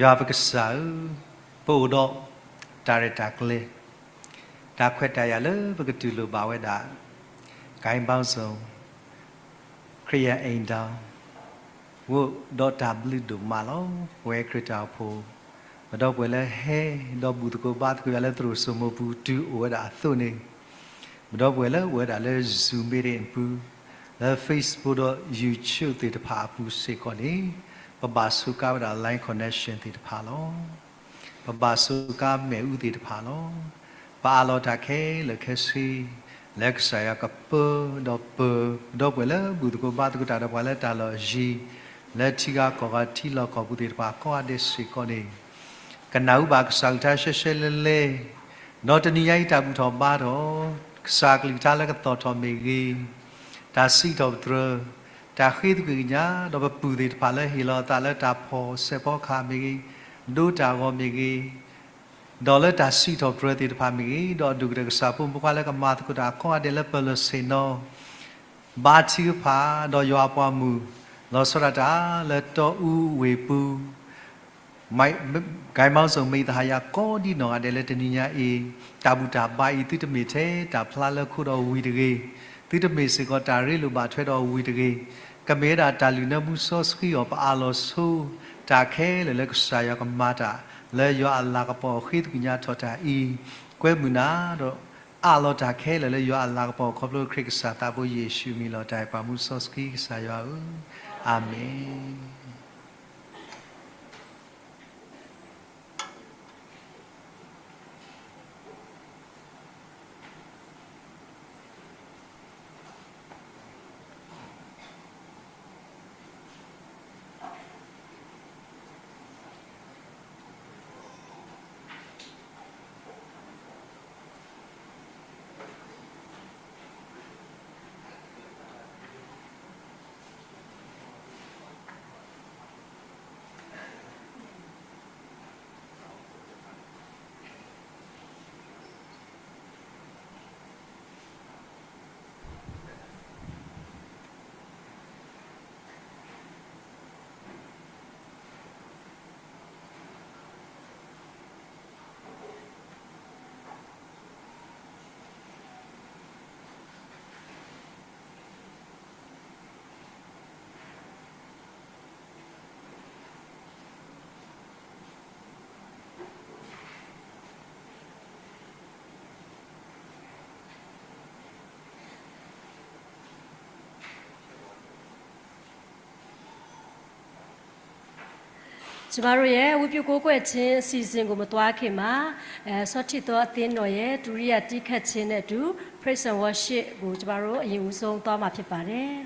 ยาบกษาปูดอกตาเรตากเลตาเควตายาเลบกตุลบาวดาไกบ้าสงครียเองดาววูดอตาบลิดุมาลเวคริตาโพมาดอกเวลเฮดอกบุตรกบาตกุยาเลตรุสมบูตูอวดาตุนีมาดอกเวลอวดาเลซูมิเรนปูและเฟซบุ๊กดอยูทูบติดพาปูเสกอนนี้ปะบาสุกาเวลาไลน์คอนเนคชั่นติดพาลปะบาสุกาเมอุติดพาลปะอาลอตาเคเลเคซีเล็กสายกับเปดอกเปดอกเวลบุตรกบาตกุตาดอกเวลตาลอจีและที่กากอที่ลอกบุตรพาก็อเดสิกอนนี้กันหนาวบากสังทาเชเชเลเลนอตนิยัยตาบุตรบาทอสักลิตาเลกตอทอเมกีตาสีดอกเตอตาขีดกุญญาดอกปูดิพาเลฮิลอตาเลตาพอเซปอคาเมกีดูตากอเมกีดอเลตาสีดอกเตอติดพาเมกีดอดูกระสาปุ่มพวกเลกมาตกุตาคอเดลเปลเซโนบาชิพาดอยอปามูลอสระตาเลตออูเวปูไม่ไกมาส่งมีทายาก็ดีหนอเดลเตนิยาเอตาบุตาบายติดเมเทตาพลาเลคุดอวีเดเกติดเมสิกอตาเรลุบาทเวดอวีเดเกกเมดาตาลุนบุโซสกีอปอาโลสูตาเคเลเลกสายากมาตาเลยออัลลากปอขีดกุญญาทอตาอีกวยมุนาดอาโลตาเคเลยออัลลากปอคอบโลคริกสาตาโบเยชูมีลอตาปามุโซสกีสายาอาเมนကျမတို့ရဲ့ဝိပုကိုးကွယ်ခြင်းအစီအစဉ်ကိုမတွားခင်မှာဆော့ထီတော်အသင်းတော်ရဲ့ဒုတိယတိခတ်ခြင်းနဲ့အတူ Praise and Worship ကိုကျမတို့အရင်ဦးဆုံးသွားမှာဖြစ်ပါတယ်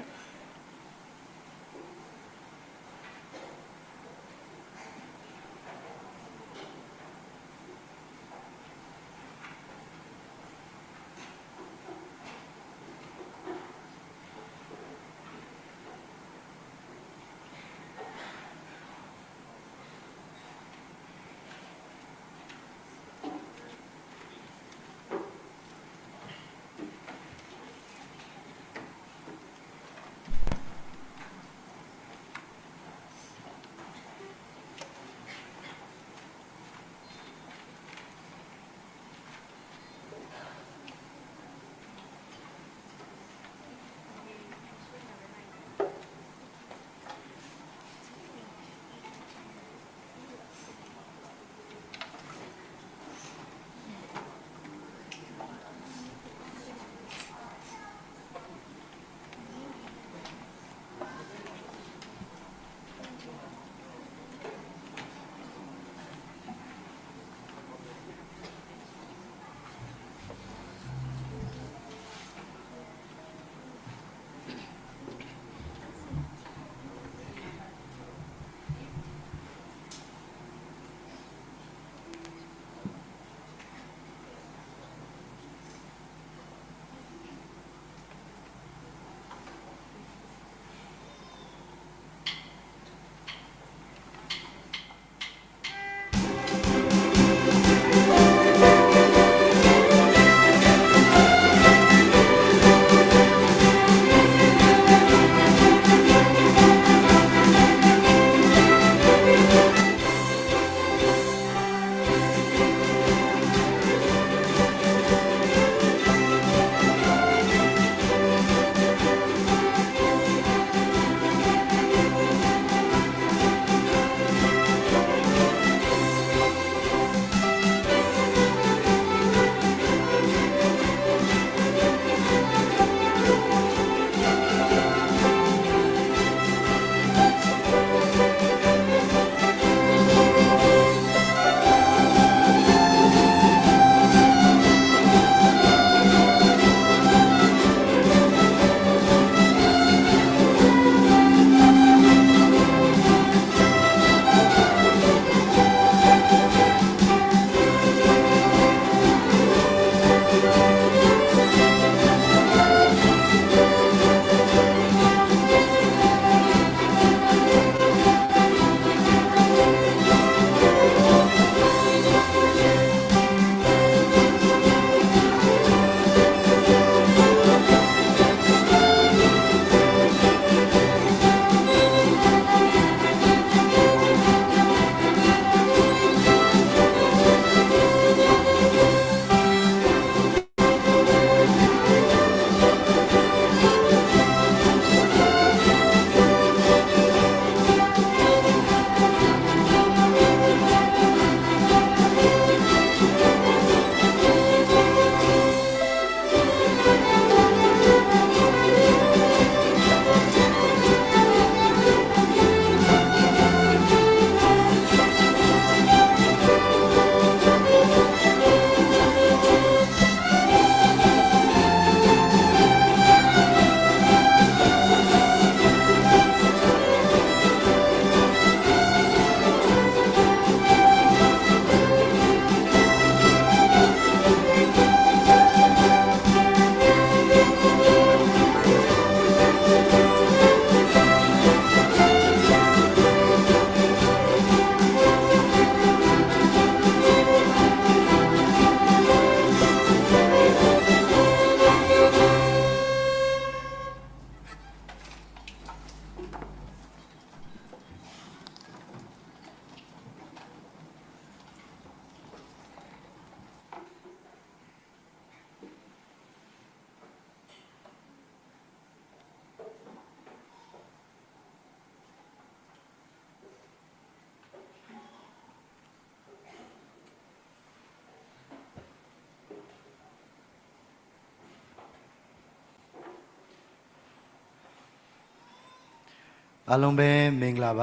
阿龙贝明啦吧，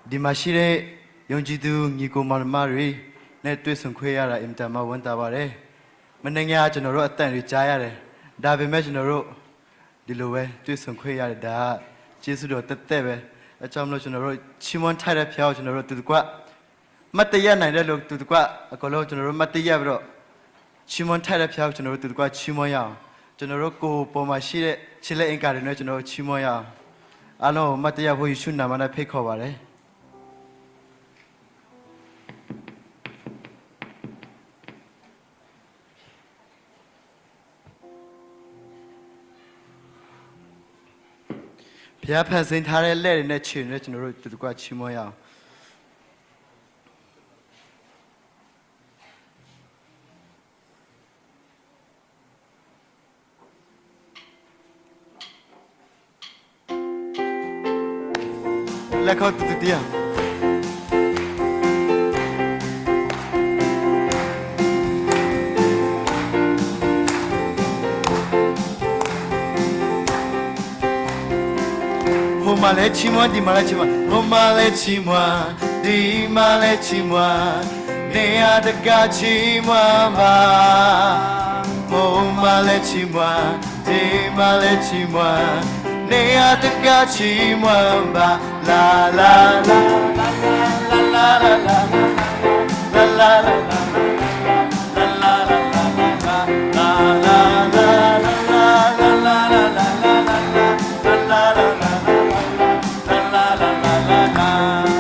ဒီမှာရှိတဲ့ယုံကြည်သူညီကိုမောင်နှမတွေနဲ့တွေ့ဆုံခွင့်ရတာအင်တာမဝန်တာပါတယ်။မနေ့ကကျွန်တော်တို့အတန်တွေကြားရတယ်။ဒါပေမဲ့ကျွန်တော်တို့ဒီလိုပဲတွေ့ဆုံခွင့်ရတယ်ဒါကကျေးဇူးတော်တက်တက်ပဲ။အကြောင်းမလို့ကျွန်တော်တို့ချီးမွမ်းထိုက်တဲ့ဖျားကိုကျွန်တော်တို့တူတကွမတ်တရနိုင်တဲ့လို့တူတကွအကလုံးကျွန်တော်တို့မတ်တရပြီးတော့ချီးမွမ်းထိုက်တဲ့ဖျားကိုကျွန်တော်တို့တူတကွချီးမွမ်းရအောင်။ကျွန်တော်တို့ကိုယ်ပေါ်မှာရှိတဲ့ချစ်လက်အင်္ကာတွေနဲ့ကျွန်တော်တို့ချီးမွမ်းရအောင်။အားလုံးမတ်တရဖို့ယေရှုနာမနဲ့ဖိတ်ခေါ်ပါတယ်။ဘုရားဖန်ဆင်းထားတဲ့လက်တွေနဲ့ခြေနဲ့ကျွန်တော်တို့တူတကွချီးမွမ်းရအောင်လက်ခေါ်တူတရားဟိုမှာလဲချီးမွမ်းဒီမှာလဲချီးမွမ်းဟိုမှာလဲချီးမွမ်းဒီမှာလဲချီးမွမ်းနေရာတကားချီးမွမ်းပါဟိုမှာလဲချီးမွမ်းဒီမှာလဲချီးမွမ်းနေရာတကားချီးမွမ်းပါလာလာလာလာလာလာလာလာလာလာ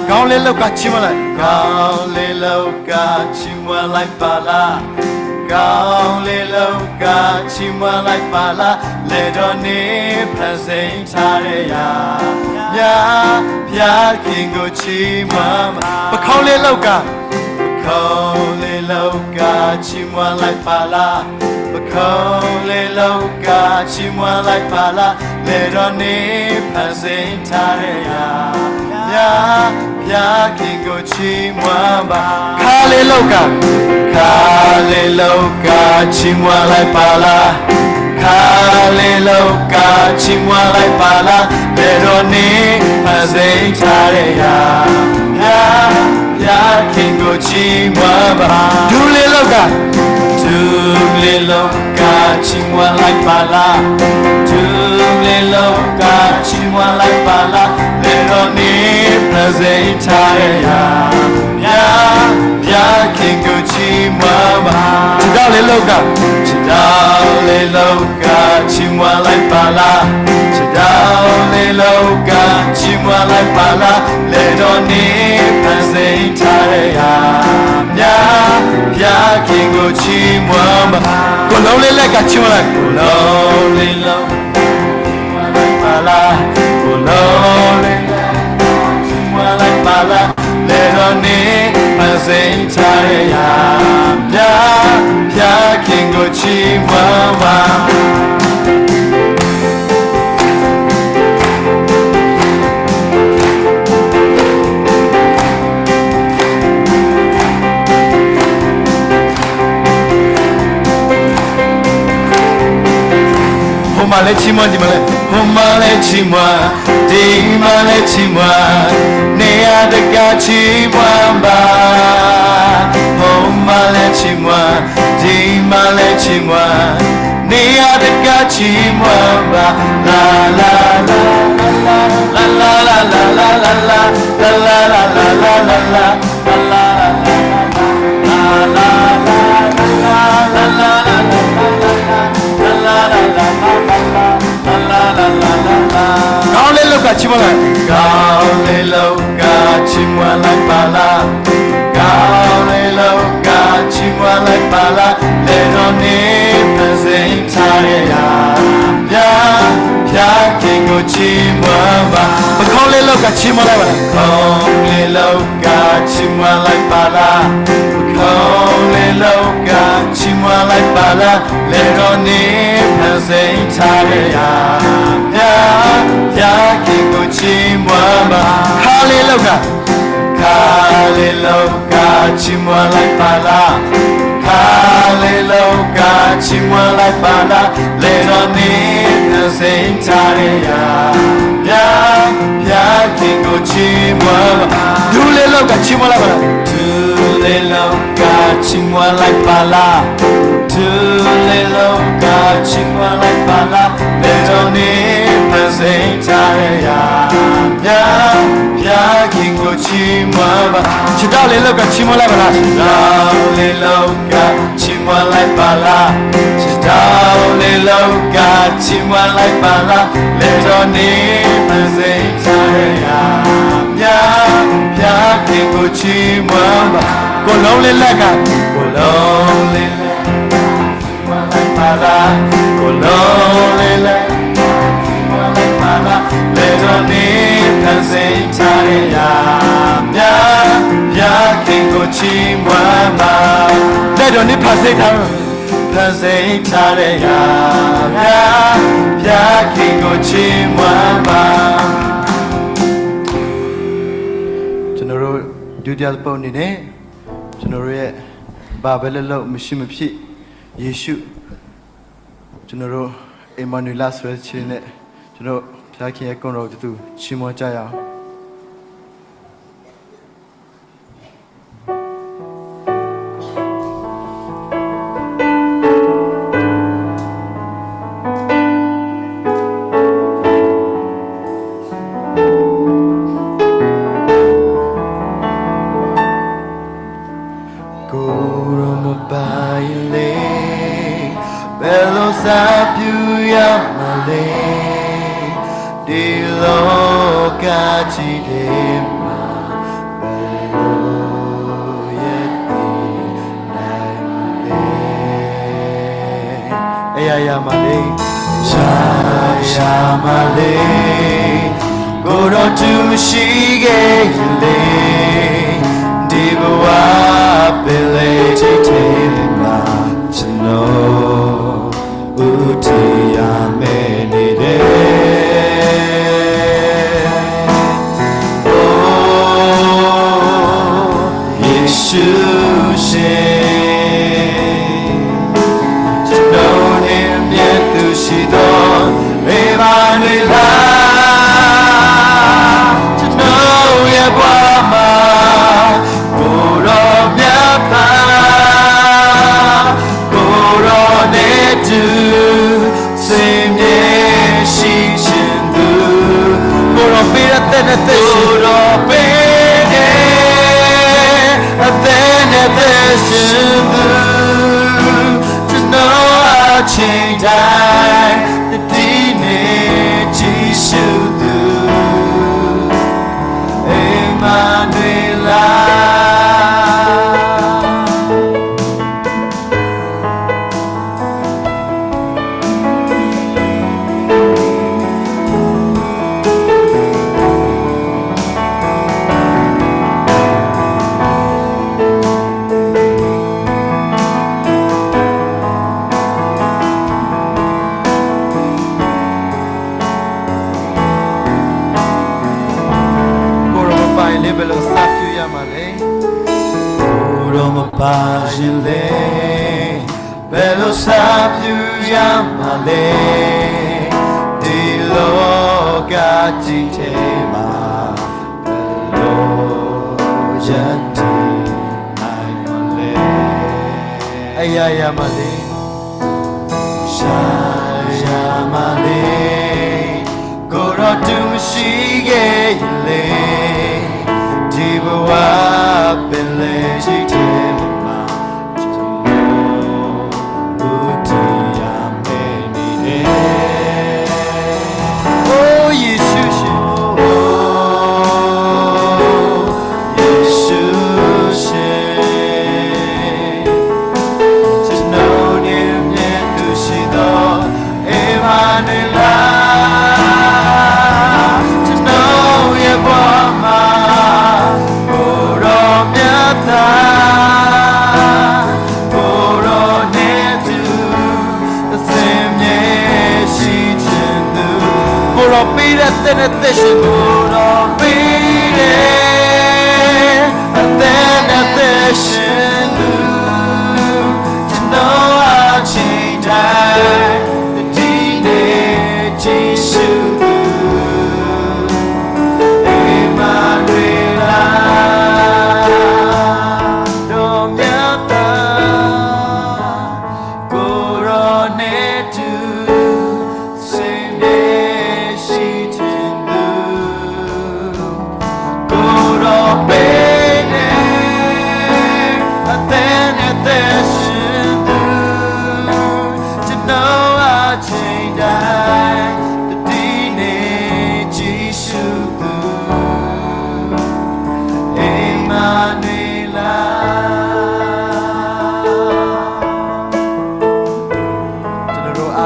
ကောင်းလေးလောက်ကချီးမွမ်းလိုက်ကောင်းလေးလောက်ကချီးမွမ်းလိုက်ပါလားကောင်းလေးလောက်ကချီးမွမ်းလိုက်ပါလားလေတော်နေဖန်ဆင်းထားတဲ့ရာမြတ်ဖျားခင်ကိုချီးမွမ်းပခေါင်းလေးလောက်ကပခေါင်းလေးလောက်ကချီးမွမ်းလိုက်ပါလားပခေါင်းလေးလောက်ကချီးမွမ်းလိုက်ပါလားလေတော်နေဖန်ဆင်းထားတဲ့ရာမြတ်ဖျားခင်ကိုချီးမွမ်းပါခါလေးလောက်ကခါလေးလောက်ကချီးမွမ်းလိုက်ပါလားခါလေးလောက်ကချီးမွမ်းလိုက်ပါလားလေတော်နေဖန်ဆင်းထားတဲ့ရာမြတ်ဖျားခင်ကိုချီးမွမ်းပါဒူလေးလောက်ကဒူလေးလောက်ကချီးမွမ်းလိုက်ပါလားဒူလေးလောက်ကချီးမွမ်းလိုက်ပါလားလေတော်နေဖန်ဆင်းထားတဲ့ရာမြတ်ဖျားခင်ကိုချီးမွမ်းပါခြေတော်လေးလောက်ကခြေတော်လေးလောက်ကချီးမွမ်းလိုက်ပါလားခြေတော်လေးလောက်ကချီးမွမ်းလိုက်ပါလားလေတော်နေဖန်ဆင်းထားတဲ့ရာမြတ်ဖျားခင်ကိုချီးမွမ်းပါကိုလုံးလေးလက်ကချီးမွမ်းလိုက်ကိုလုံးလေးလောက်ကပါလားကိုလုံးလေးချီးမွမ်းလိုက်ပါလားလေတော်နေဖန်ဆင်းထားတဲ့ရာမြတ်ဖျားခင်ကိုချီးမွမ်းပါဟိုမှာလဲချီးမွမ်းဒီမှာလဲဟိုမှာလဲချီးမွမ်းဒီမှာလဲချီးမွမ်းနေရာတကားချီးမွမ်းပါဟိုမှာလဲချီးမွမ်းဒီမှာလဲချီးမွမ်းနေရာတကားချီးမွမ်းပါလာလာလာလာလာလာလာလာလာလာလာလာလာလာလာလာလာလာကောင်းလေးလောက်ကချီးမွမ်းလိုက်ကောင်းလေးလောက်ကချီးမွမ်းလိုက်ပါလားကောင်းလေးလောက်ကချီးမွမ်းလိုက်ပါလားလေတော်နေဖန်ဆင်းထားတဲ့ရာမြတ်ဖျားခင်ကိုချီးမွမ်းပါပခေါင်းလေးလောက်ကချီးမွမ်းလိုက်ပါလားကောင်းလေးလောက်ကချီးမွမ်းလိုက်ပါလားပခေါင်းလေးလောက်ကချီးမွမ်းလိုက်ပါလားလေတော်နေဖန်ဆင်းထားတဲ့ရာမြတ်ဖျားခင်ကိုချီးမွမ်းပါခါလေးလောက်ကခါလေးလောက်ကချီးမွမ်းလိုက်ပါလားခါလေးလောက်ကချီးမွမ်းလိုက်ပါလားလေတော်နေဖန်ဆင်းထားတဲ့ရာမြတ်ဖ chimwa Dule loka chimwa la bala Dule loka chimwa la bala Dule loka chimwa la bala Letoni presentaya Ya kingo chimwa ba Chidale loka chimwa la bala Dule loka chimwa la bala Chidale loka chimwa la bala Letoni presentaya Ya kingo chimwa ba Kolole laka Kolole laka Kolole laka Letoni presentaya Ya kingo chimwa ba Letoni presentaya Ya kingo chimwa baကျွန်တော်တို့ဒုတိယပုံအနေနဲ့ကျွန်တော်တို့ရဲ့ဘာပဲလဲလို့မရှိမဖြစ်ယေရှုကျွန်တော်တို့အမနူလာဆိုတဲ့ခြင်းနဲ့ကျွန်တော်ဖခင်ရဲ့ကုန်းတော်တူချီးမွမ်းကြရအောင်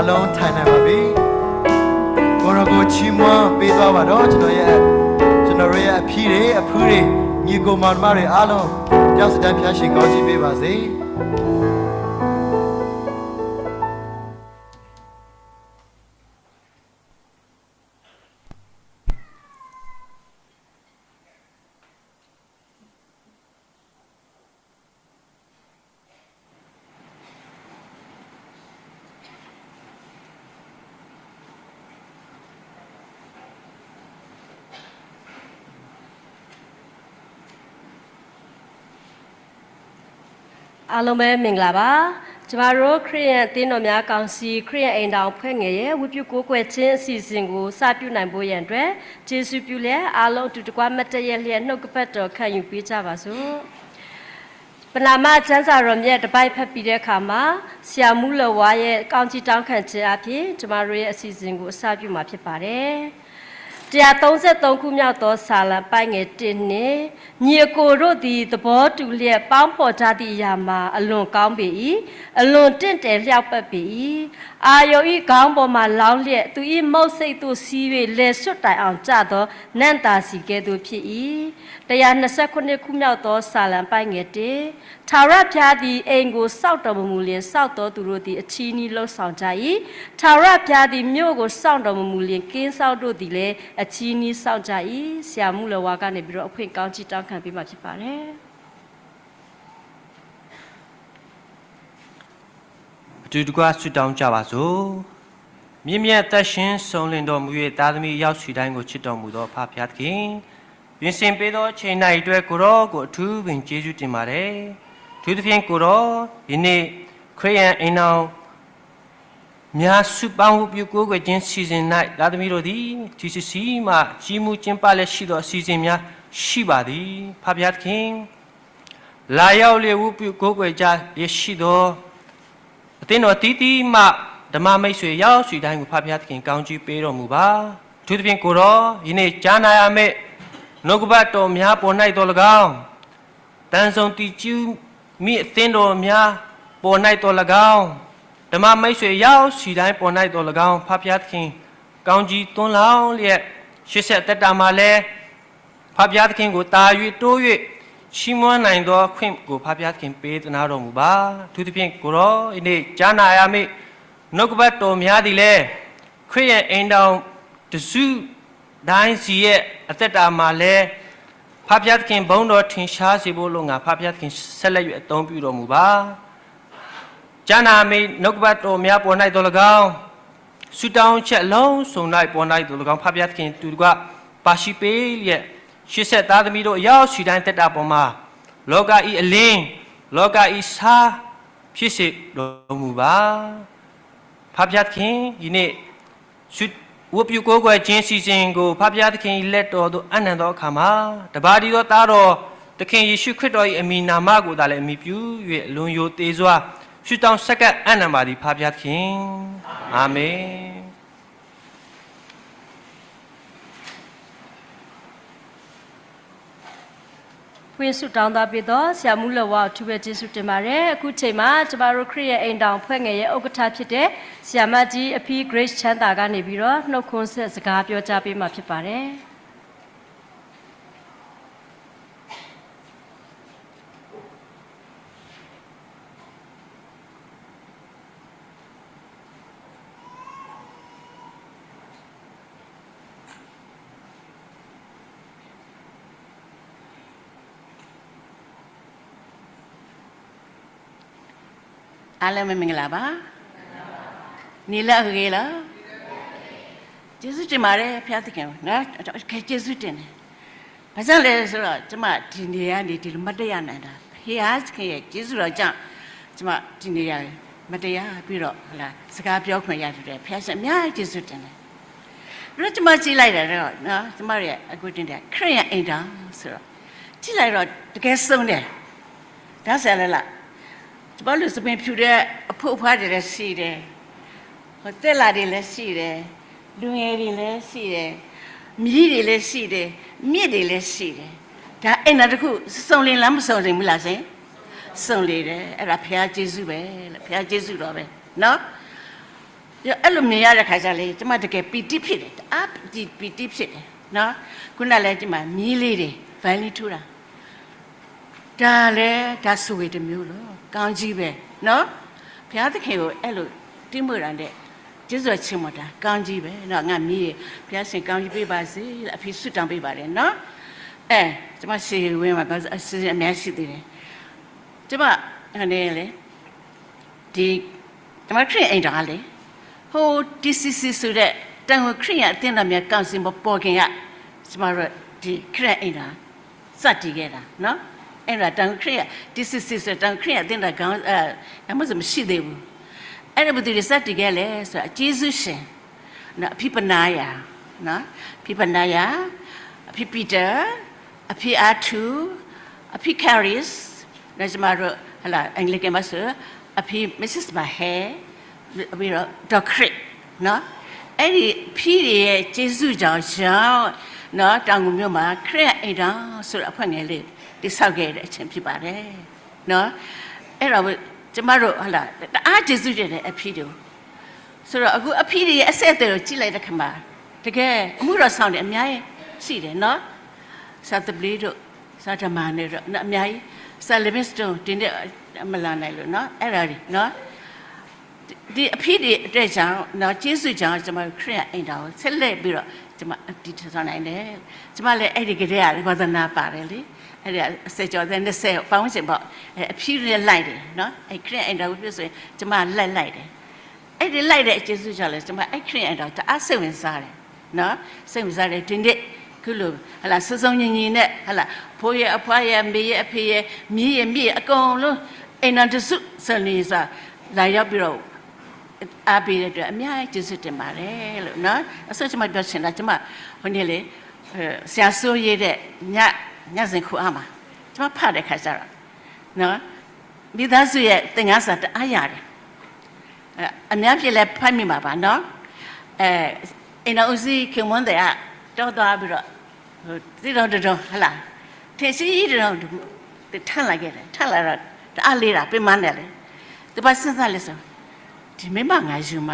လုံးထိုင်နိုင်ပါပြီကိုရောကိုချီးမွမ်းပေးသွားပါတော့ကျွန်တော်ရဲ့အဖီးတွေအဖူးတွေညီကိုမောင်နှမတွေအားလုံးကြောက်စတမ်းဖျားရှင်ကောင်းချီးပေးပါစေအားလုံးပဲမင်္ဂလာပါကျမတို့ခရစ်ယာန်အသင်းတော်များကောင်စီခရစ်ယာန်အိမ်တော်ဖွဲ့ငယ်ရဲ့ဝိပုကိုးကွယ်ခြင်းအစီအစဉ်ကိုစပြုနိုင်ဖို့ရန်အတွက်ကျေးဇူးပြုလျက်အားလုံးအတူတကွမတ်တရလျက်နှုတ်ကပတ်တော်ခံယူပေးကြပါစို့ပနာမကျမ်းစာတော်မြတ်တပိုက်ဖတ်ပြီးတဲ့အခါမှာဆရာမူလဝါရဲ့ကောင်းချီးတောင်းခံခြင်းအဖြစ်ကျမတို့ရဲ့အစီအစဉ်ကိုအစပြုမှာဖြစ်ပါတယ်133ခုမြောက်သောစာလံပိုင်ငယ်1နှင့်ညီအကိုတို့သည်သဘောတူလျက်ပေါင်းဖော်ကြသည့်အရာမှာအလွန်ကောင်းပေ၏အလွန်တင့်တယ်လျှောက်ပတ်ပေ၏အာယုဤခေါင်းပေါ်မှာလောင်းလျက်သူဤမုတ်စိတ်သို့စီး၍လဲဆွတ်တိုင်အောင်ကြသောနန့်တာစီကဲ့သို့ဖြစ်၏129ခုမြောက်သောစာလံပိုင်ငယ်1ထာဝရဘုရားသည်အိမ်ကိုစောက်တော်မူလျင်စောက်တော်သူတို့သည်အချီးနှီးလှုပ်ဆောင်ကြ၏ထာဝရဘုရားသည်မြို့ကိုစောင့်တော်မူလျင်ကင်းစောက်တို့သည်လည်းအချီးနှီးစောင့်ကြ၏ဆရာမူလဝါကနေပြီးတော့အခွင့်ကောင်းချီးတောင်းခံပေးမှာဖြစ်ပါတယ်အတူတကွဆုတောင်းကြပါစို့မြင့်မြတ်သက်ရှင်ဆုံးလင်းတော်မူ၍သားသမီးရောက်ရှိတိုင်းကိုချစ်တော်မူသောဖဖျားသခင်ပြင်ဆင်ပေးသောချိန်၌အတွက်ကိုရောကိုအထူးပင်ကျေးဇူးတင်ပါတယ်သူသဖြင့်ကိုရောယနေ့ခရိယန်အိမ်တော်များစုပေါင်းပြုကိုးကွယ်ခြင်းစီစဉ်၌သားသမီးတို့သည် TCC မှကြီးမှုကျင်းပလက်ရှိသောအစီအစဉ်များရှိပါသည်ဖဖျားသခင်လာရောက်လျဝပြုကိုးကွယ်ကြရရှိသောအသင်းတော်တီးတီးမှဓမ္မမိတ်ဆွေရောက်ရှိတိုင်းကိုဖဖျားသခင်ကောင်းချီးပေးတော်မူပါသူသဖြင့်ကိုရောယနေ့ကြားနာရမယ့်နှုတ်ကပတ်တော်များပေါ်၌တော်၎င်းတန်ဆုံတည်ကျူးမိအသင်းတော်များပေါ်၌တော်၎င်းဓမ္မမိတ်ဆွေရောက်ရှိတိုင်းပေါ်၌တော်၎င်းဖဖျားသခင်ကောင်းကြီးသွန်းလောင်းလျက်ရှစ်ဆက်တက်တာမှာလဲဖဖျားသခင်ကိုတာ၍တိုး၍ချီးမွမ်းနိုင်သောခွင့်ကိုဖဖျားသခင်ပေးသနာတော်မူပါသူသဖြင့်ကိုရောဒီနေ့ကြားနာရမယ့်နှုတ်ကပတ်တော်များသည်လဲခရစ်ယာန်အိမ်တော်တစုတိုင်းစီရဲ့အသက်တာမှာလဲဖဖျားသခင်ဘုန်းတော်ထင်ရှားစေဖို့လို့ငါဖဖျားသခင်ဆက်လက်၍အသုံးပြုတော်မူပါကျမ်းနာမိတ်နှုတ်ကပတ်တော်များပေါ်၌တော်၎င်းဆုတောင်းချက်လုံးစုံ၌ပေါ်၌တော်၎င်းဖဖျားသခင်သူကပါရှိပေးလျက်ရှစ်ဆက်သားသမီးတို့အရောက်ရှိတိုင်းတက်တာပေါ်မှာလောကဤအလင်းလောကဤစားဖြစ်စေတော်မူပါဖဖျားသခင်ဒီနေ့ဝတ်ပြုကိုးကွယ်ခြင်းစီစဉ်ကိုဖဖျားသခင်လက်တော်သို့အနံ့သောအခါမှာတပါးဒီသောသားတော်သခင်ယေရှုခရစ်တော်၏အမိနာမကိုသာလည်းအမိပြု၍လွန်ယိုသေးစွာဆုတောင်းဆက်ကပ်အနံ့ပါသည်ဖဖျားသခင်အာမင်ခွင့်ဆုတောင်းသားပေးသောဆရာမူလဝါအထူးပဲကျေးဇူးတင်ပါတယ်အခုချိန်မှာကျမတို့ခရစ်ယာန်အိမ်တော်ဖွဲ့ငယ်ရဲ့ဥက္ကဋ္ဌဖြစ်တဲ့ဆရာမကြီးအဖီ Grace ချမ်းသာကနေပြီးတော့နှုတ်ခွန်းဆက်စကားပြောကြားပေးမှာဖြစ်ပါတယ်အားလုံးမင်္ဂလာပါနေလာခေလားကျေးဇူးတင်ပါတယ်ဖျားသခင်နော်ကျေးဇူးတင်တယ်ဘာကြောင့်လဲဆိုတော့ကျမဒီနေရာနေဒီလိုမတရားနိုင်တာဖျားသခင်ရဲ့ကျေးဇူးတော်ကြောင့်ကျမဒီနေရာမတရားပြီးတော့ဟလာစကားပြောခွင့်ရတယ်ဖျားဆက်အများကြီးကျေးဇူးတင်တယ်ပြီးတော့ကျမကြည့်လိုက်တယ်တော့နော်ကျမရဲ့အခုတင်တယ်ခရစ်ယာန်အိမ်တော်ဆိုတော့ကြည့်လိုက်တော့တကယ်စုံတယ်ဒါဆရာလားဘာလို့စပင်ဖြူတဲ့အဖို့ဖွားတယ်လည်းရှိတယ်ဟိုတက်လာတယ်လည်းရှိတယ်လူငယ်တွေလည်းရှိတယ်မြည်တွေလည်းရှိတယ်မြစ်တွေလည်းရှိတယ်ဒါအဲ့နာတခုစုံလင်လားမစုံလင်ဘူးလားရှင်စုံလေတယ်အဲ့ဒါဘုရားကျေးဇူးပဲလေဘုရားကျေးဇူးတော်ပဲနော် အဲ့လိုမြင်ရတဲ့ခါကျလေကျမတကယ်ပီတိဖြစ်တယ်အားပီတိဖြစ်တယ်နော်ခုနလည်းဒီမှာမြီးလေးတွေဗန်လီထူတာဒါလည်းဒါဆိုရတဲ့မျိုးလို့ကောင်းကြီးပဲနော်ဘုရားသခင်ကိုအဲ့လိုတိမွေရတဲ့ကျေးဇူးချင်းမတာကောင်းကြီးပဲနော်ငါမြည်ဘုရားရှင်ကောင်းကြီးပေးပါစေအဖေဆွတောင်းပေးပါတယ်နော်ကျမရှိဝင်းမှာအစီအများရှိသေးတယ်ကျမအနေနဲ့လေဒီကျမခရစ်အိမ်တော်လေဟို TCC ဆိုတဲ့တန်ခရစ်ရအတင်းတော်များကောင်းစင်ပေါ်ခင်ကကျမတို့ဒီခရစ်အိမ်တော်စတည်ခဲ့တာနော်အဲ့ဒါတန်ခရစ် TCC ဆိုတန်ခရစ်အတင်းတော်ကောင်းမရှိသေးဘူးအဲ့ဒါဘယ်သူစတည်ခဲ့လဲဆိုတာဂျေဇုရှင်နော်အဖိပနာယာနော်အဖိပနာယာအဖိပီတာအဖိအာထူအဖိကရီစ်ဒါကျမတို့ဟလာအင်္ဂလိပ်ကမှာဆိုအဖိ Mrs. Bahe ပြီးတော့ဒေါက်ခရစ်နော်အဲ့ဒီဖီးရဲ့ဂျေဇုကြောင့်နော်တောင်ငူမြို့မှာခရစ်အိမ်တော်ဆိုတဲ့အဖွဲ့ငယ်လေးတိဆောက်ခဲ့တဲ့အချိန်ဖြစ်ပါတယ်နော်အဲ့တော့ကျမတို့ဟလာတအားဂျေဇုတင်တဲ့အဖီးတို့ဆိုတော့အခုအဖီးရဲ့အဆက်အသွယ်ကိုကြည့်လိုက်တဲ့ခါမှာတကယ်အမှုတော်ဆောင်တယ်အများကြီးရှိတယ်နော်စာတပလီတို့စာဓမ္မနဲ့တော့အများကြီးဆာလမစ်တို့တင်တဲ့မလာနိုင်လို့နော်အဲ့ဒါကြီးနော်ဒီအဖြစ်တွေအတွက်ကြောင့်နော်ကျေးဇူးကြောင့်ကျွန်မခရစ်အိမ်တော်ကိုဆက်လက်ပြီးတော့ကျွန်မဒီထဆောင်နိုင်တယ်ကျွန်မလည်းအဲ့ဒီကလေးကဝါသနာပါတယ်လေအဲ့ဒါစေကျော်တဲ့20ပေါင်းစင်ပေါ့အဖြစ်တွေလိုက်တယ်နော်အဲ့ခရစ်အိမ်တော်ကိုပြဆိုရင်ကျွန်မလိုက်တယ်အဲ့ဒီလိုက်တဲ့ကျေးဇူးကြောင့်လည်းကျွန်မအဲ့ခရစ်အိမ်တော်တအားစိတ်ဝင်စားတယ်နော်စိတ်ဝင်စားတယ်ဒီနေ့ခုလိုဟလာစုံညီနဲ့ဟလာဖိုးရဲ့အဖွားရဲ့မေရဲ့အဖေရဲ့မြည်ရဲ့မြည်အကုန်လုံးအိမ်တော်တစုစနေစားလာရောက်ပြီးတော့အားပေးတဲ့အတွက်အများကြီးကျေးဇူးတင်ပါတယ်လို့နော်အဆွေကျွန်မပြောချင်တာကျွန်မဟိုနေ့လေဆရာဆိုးရေးတဲ့ညစဉ်ခုအားမှာကျွန်မဖတ်တဲ့ခါကျတော့နော်မိသားစုရဲ့သင်ခန်းစာတအားရတယ်အများပြည်လည်းဖတ်မိမှာပါနော်အိမ်တော်ဦးစီးခင်မွန်းတဲ့ကတော့သွားပြီးတော့ဟိုတိတော်ဟလာထေရှိတော်ထန့်လိုက်ခဲ့တယ်ထန့်လာတော့တအားလေးတာပြင်မနဲ့လေဒီပါစဉ်းစားလဲဆိုဒီမိမငါယူမ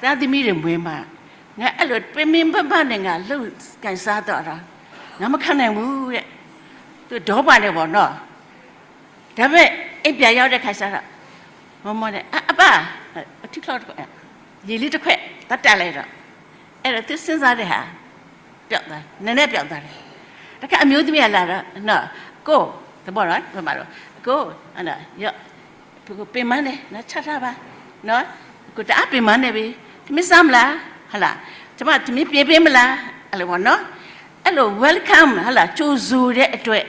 သာသမီတွေမွေးမငါအဲ့လိုပင်ပနဲ့ငါလှုပ်ကန်စားတော့တာငါမခံနိုင်ဘူးတဲ့သူဒေါပါနဲ့ပေါ့နော်ဒါပေမဲ့အိမ်ပြန်ရောက်တဲ့ခါကျတော့မနဲ့အပါအထီလောက်တော့ရေလေးတစ်ခွက်တတ်လိုက်တော့အဲ့ဒါသူစဉ်းစားတဲ့ဟာပျောက်သွားနည်းနည်းပျောက်သွားတယ်တခါအမျိုးသမီးကလာတော့နော်ကိုသဘောတော့ဘယ်မှာတော့ကိုအဲ့ဒါရော့ပင်မနဲ့နော်ချထားပါနော်ကိုတအားပင်မနဲ့ပဲသမီးစားမလားဟလာကျမသမီးပြေးပေးမလားအဲ့လိုပေါ့နော်အဲ့လို welcome ဟလာကြိုဆိုတဲ့အတွက်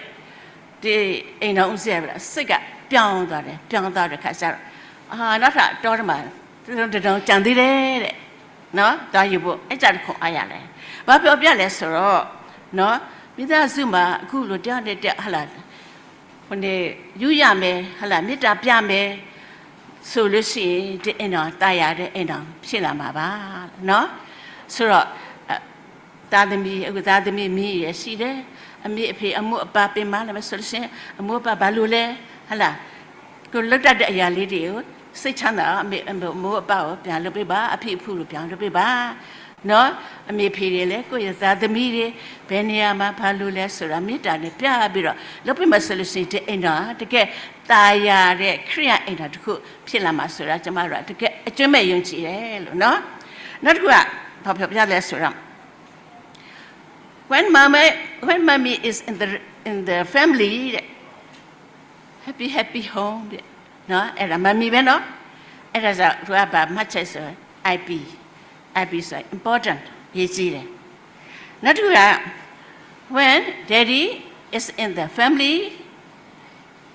ဒီအိမ်တော်ဦးစီးရပါစိတ်ကပြောင်းသွားတယ်ခါကျတော့နောက်ထပ်တော်တယ်မှာတုံကြံသေးတယ်တဲ့နော်တာယူဖို့အဲ့ကြတခုအားရလဲဘာပြောပြလဲဆိုတော့နော်မိသားစုမှာအခုလိုတရားနဲ့ဟလာဟိုနေယူရမယ်ဟလာမေတ္တာပြမယ်ဆိုလို့ရှိရင်ဒီအိမ်တော်တာရတဲ့အိမ်တော်ဖြစ်လာမှာပါနော်ဆိုတော့သားသမီးအခုသားသမီးမိရရှိတယ်အမေအဖေအမှုအပါပင်မလည်းဆိုလို့ရှိရင်အမှုအပါဘာလို့လဲဟလာကိုလွတ်တတ်တဲ့အရာလေးတွေကိုစိတ်ချမ်းသာအမေအမှုအပါကိုပြန်လုပ်ပေးပါအဖေအဖူလို့ပြန်လုပ်ပေးပါနော်အမေဖေတွေလည်းကိုယ့်ရဲ့သားသမီးတွေဘယ်နေရာမှာဘာလို့လဲဆိုတာမေတ္တာနဲ့ပြပြီးတော့လုပ်ပေးမှဆိုလို့ရှိရင်ဒီအိမ်တော်တကယ်ตายရတဲ့ခရိယအိမ်တော်တစ်ခုဖြစ်လာမှာဆိုတာကျမတို့တကယ်အကျွမ်းမဲ့ယုံကြည်တယ်လို့နော်နောက်တစ်ခုကဘာပြောပြလဲဆိုတော့ when mommy is in the family happy home နော်အဲ့ဒါ mommy ပဲနော်အဲ့ဒါဆိုသူကဘာမှတ်ချက်ဆို IP is important ရေးကြည့်တယ်နောက်တစ်ခုက when daddy is in the family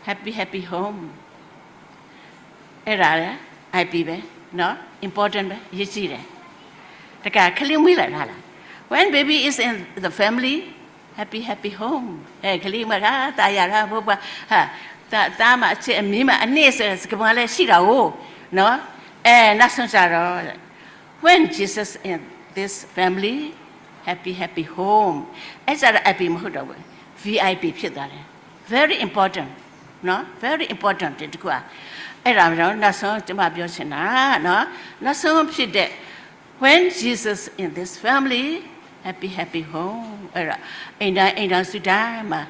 happy home အဲ့ဒါလေ IP ပဲနော် important ပဲရေးကြည့်တယ်တကယ်ခလေးမွေးလာတာလား when baby is in the family happy home ခလေးမကတာရတာဘုရားဟာတာမအချစ်အမင်းမအနည်းဆိုစကမလည်းရှိတာကိုနော်နောက်ဆုံးကြတော့ when Jesus in this family happy home အဲ့ဒါ IP မဟုတ်တော့ဘူး VIP ဖြစ်သွားတယ် very important နော် very important တကူ အဲ့ဒါမျိုးနောက်ဆုံးကျွန်မပြောချင်တာနော်နောက်ဆုံးဖြစ်တဲ့ when Jesus in this family happy home အဲ့ဒါအိမ်တိုင်းစုတိုင်းမှာ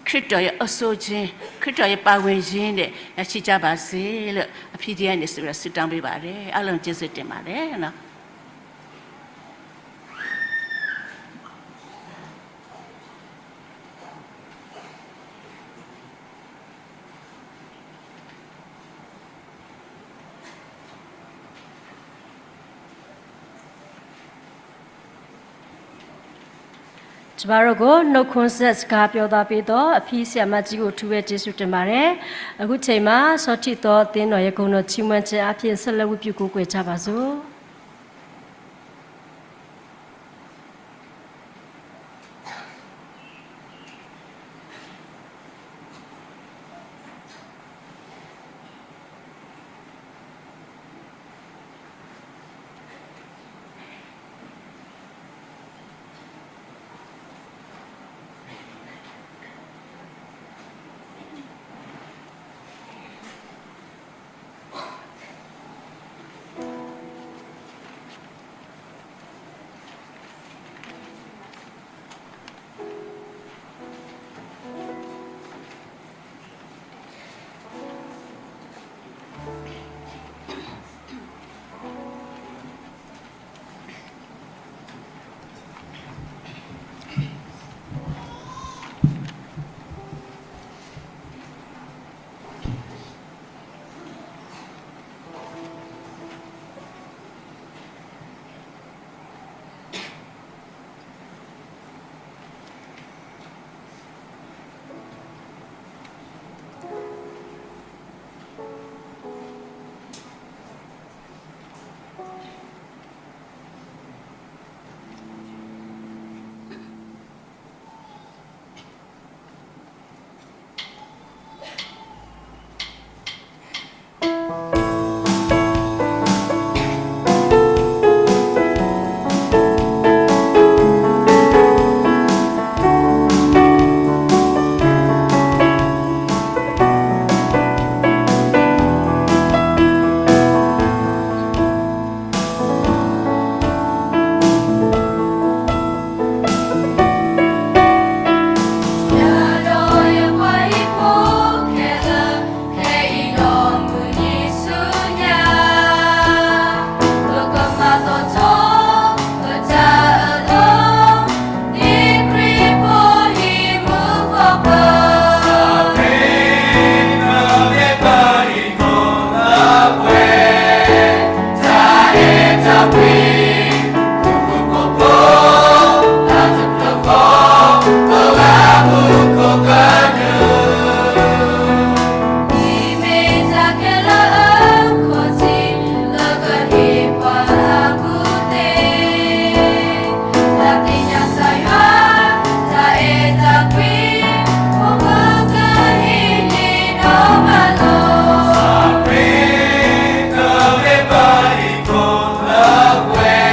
ခရစ်တော်ရဲ့အဆိုခြင်းခရစ်တော်ရဲ့ပါဝင်ခြင်းတဲ့ရရှိကြပါစေလို့အဖြစ်တရားနဲ့ဆိုရဆုတောင်းပေးပါတယ်အလုံးကျေးဇူးတင်ပါတယ်နော် ကျမတို့ကိုနှုတ်ခွန်းဆက်စကားပြောသားပေးတော့အဖီးဆရာမကြီးကိုထူးပဲကျေးဇူးတင်ပါတယ်အခုချိန်မှာစောတိတော်အသင်းတော်ရဲ့ဂုဏ်တော်ချီးမွမ်းခြင်းအဖြစ်ဆက်လက်ဝတ်ပြုကိုးကွယ်ကြပါစို့ Sacrifice,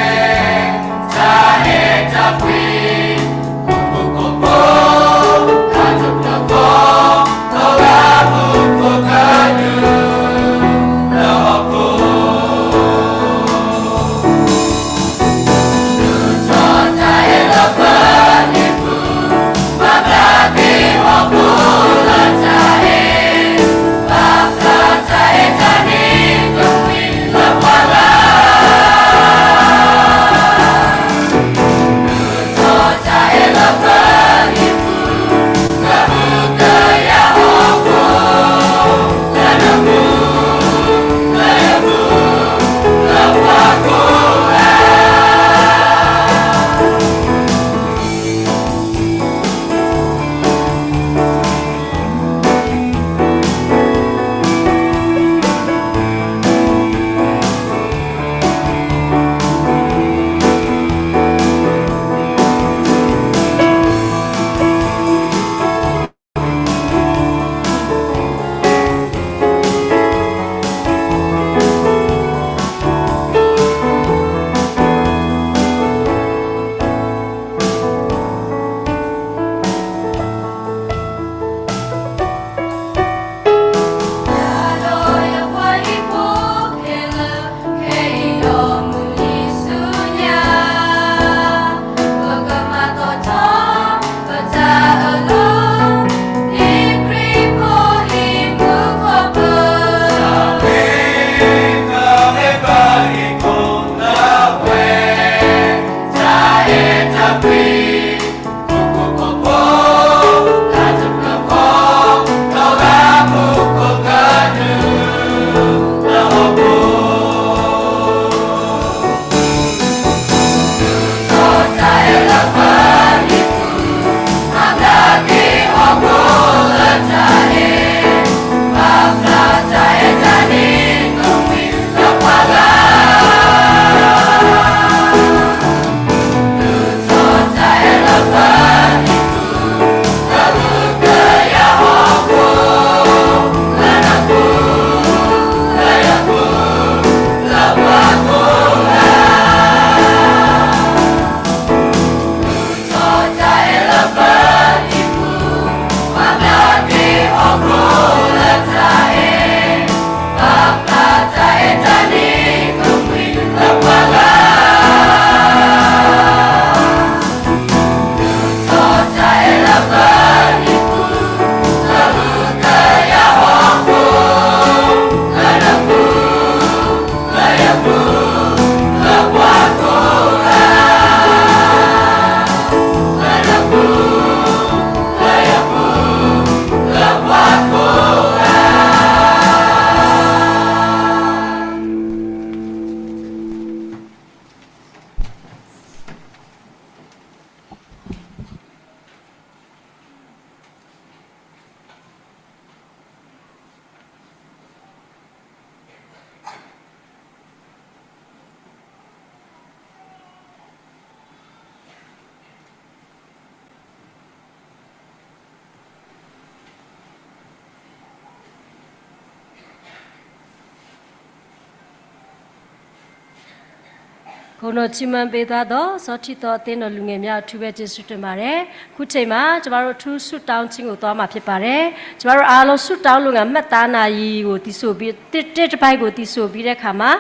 ုံတော်ချီးမွမ်းပေးသွားသောစောတိတော်အသင်းတော်လူငယ်များအထူးပဲကျေးဇူးတင်ပါတယ်။ခုချိန်မှာကျမတို့အထူးဆုတောင်းခြင်းကိုသွားမှာဖြစ်ပါတယ်။ကျမတို့အားလုံးဆုတောင်းလို့ငါမှတ်သားနာရီကိုတည်ဆိုပြီးတစ်ပိုက်ကိုတည်ဆိုပြီးတဲ့အခါမှာ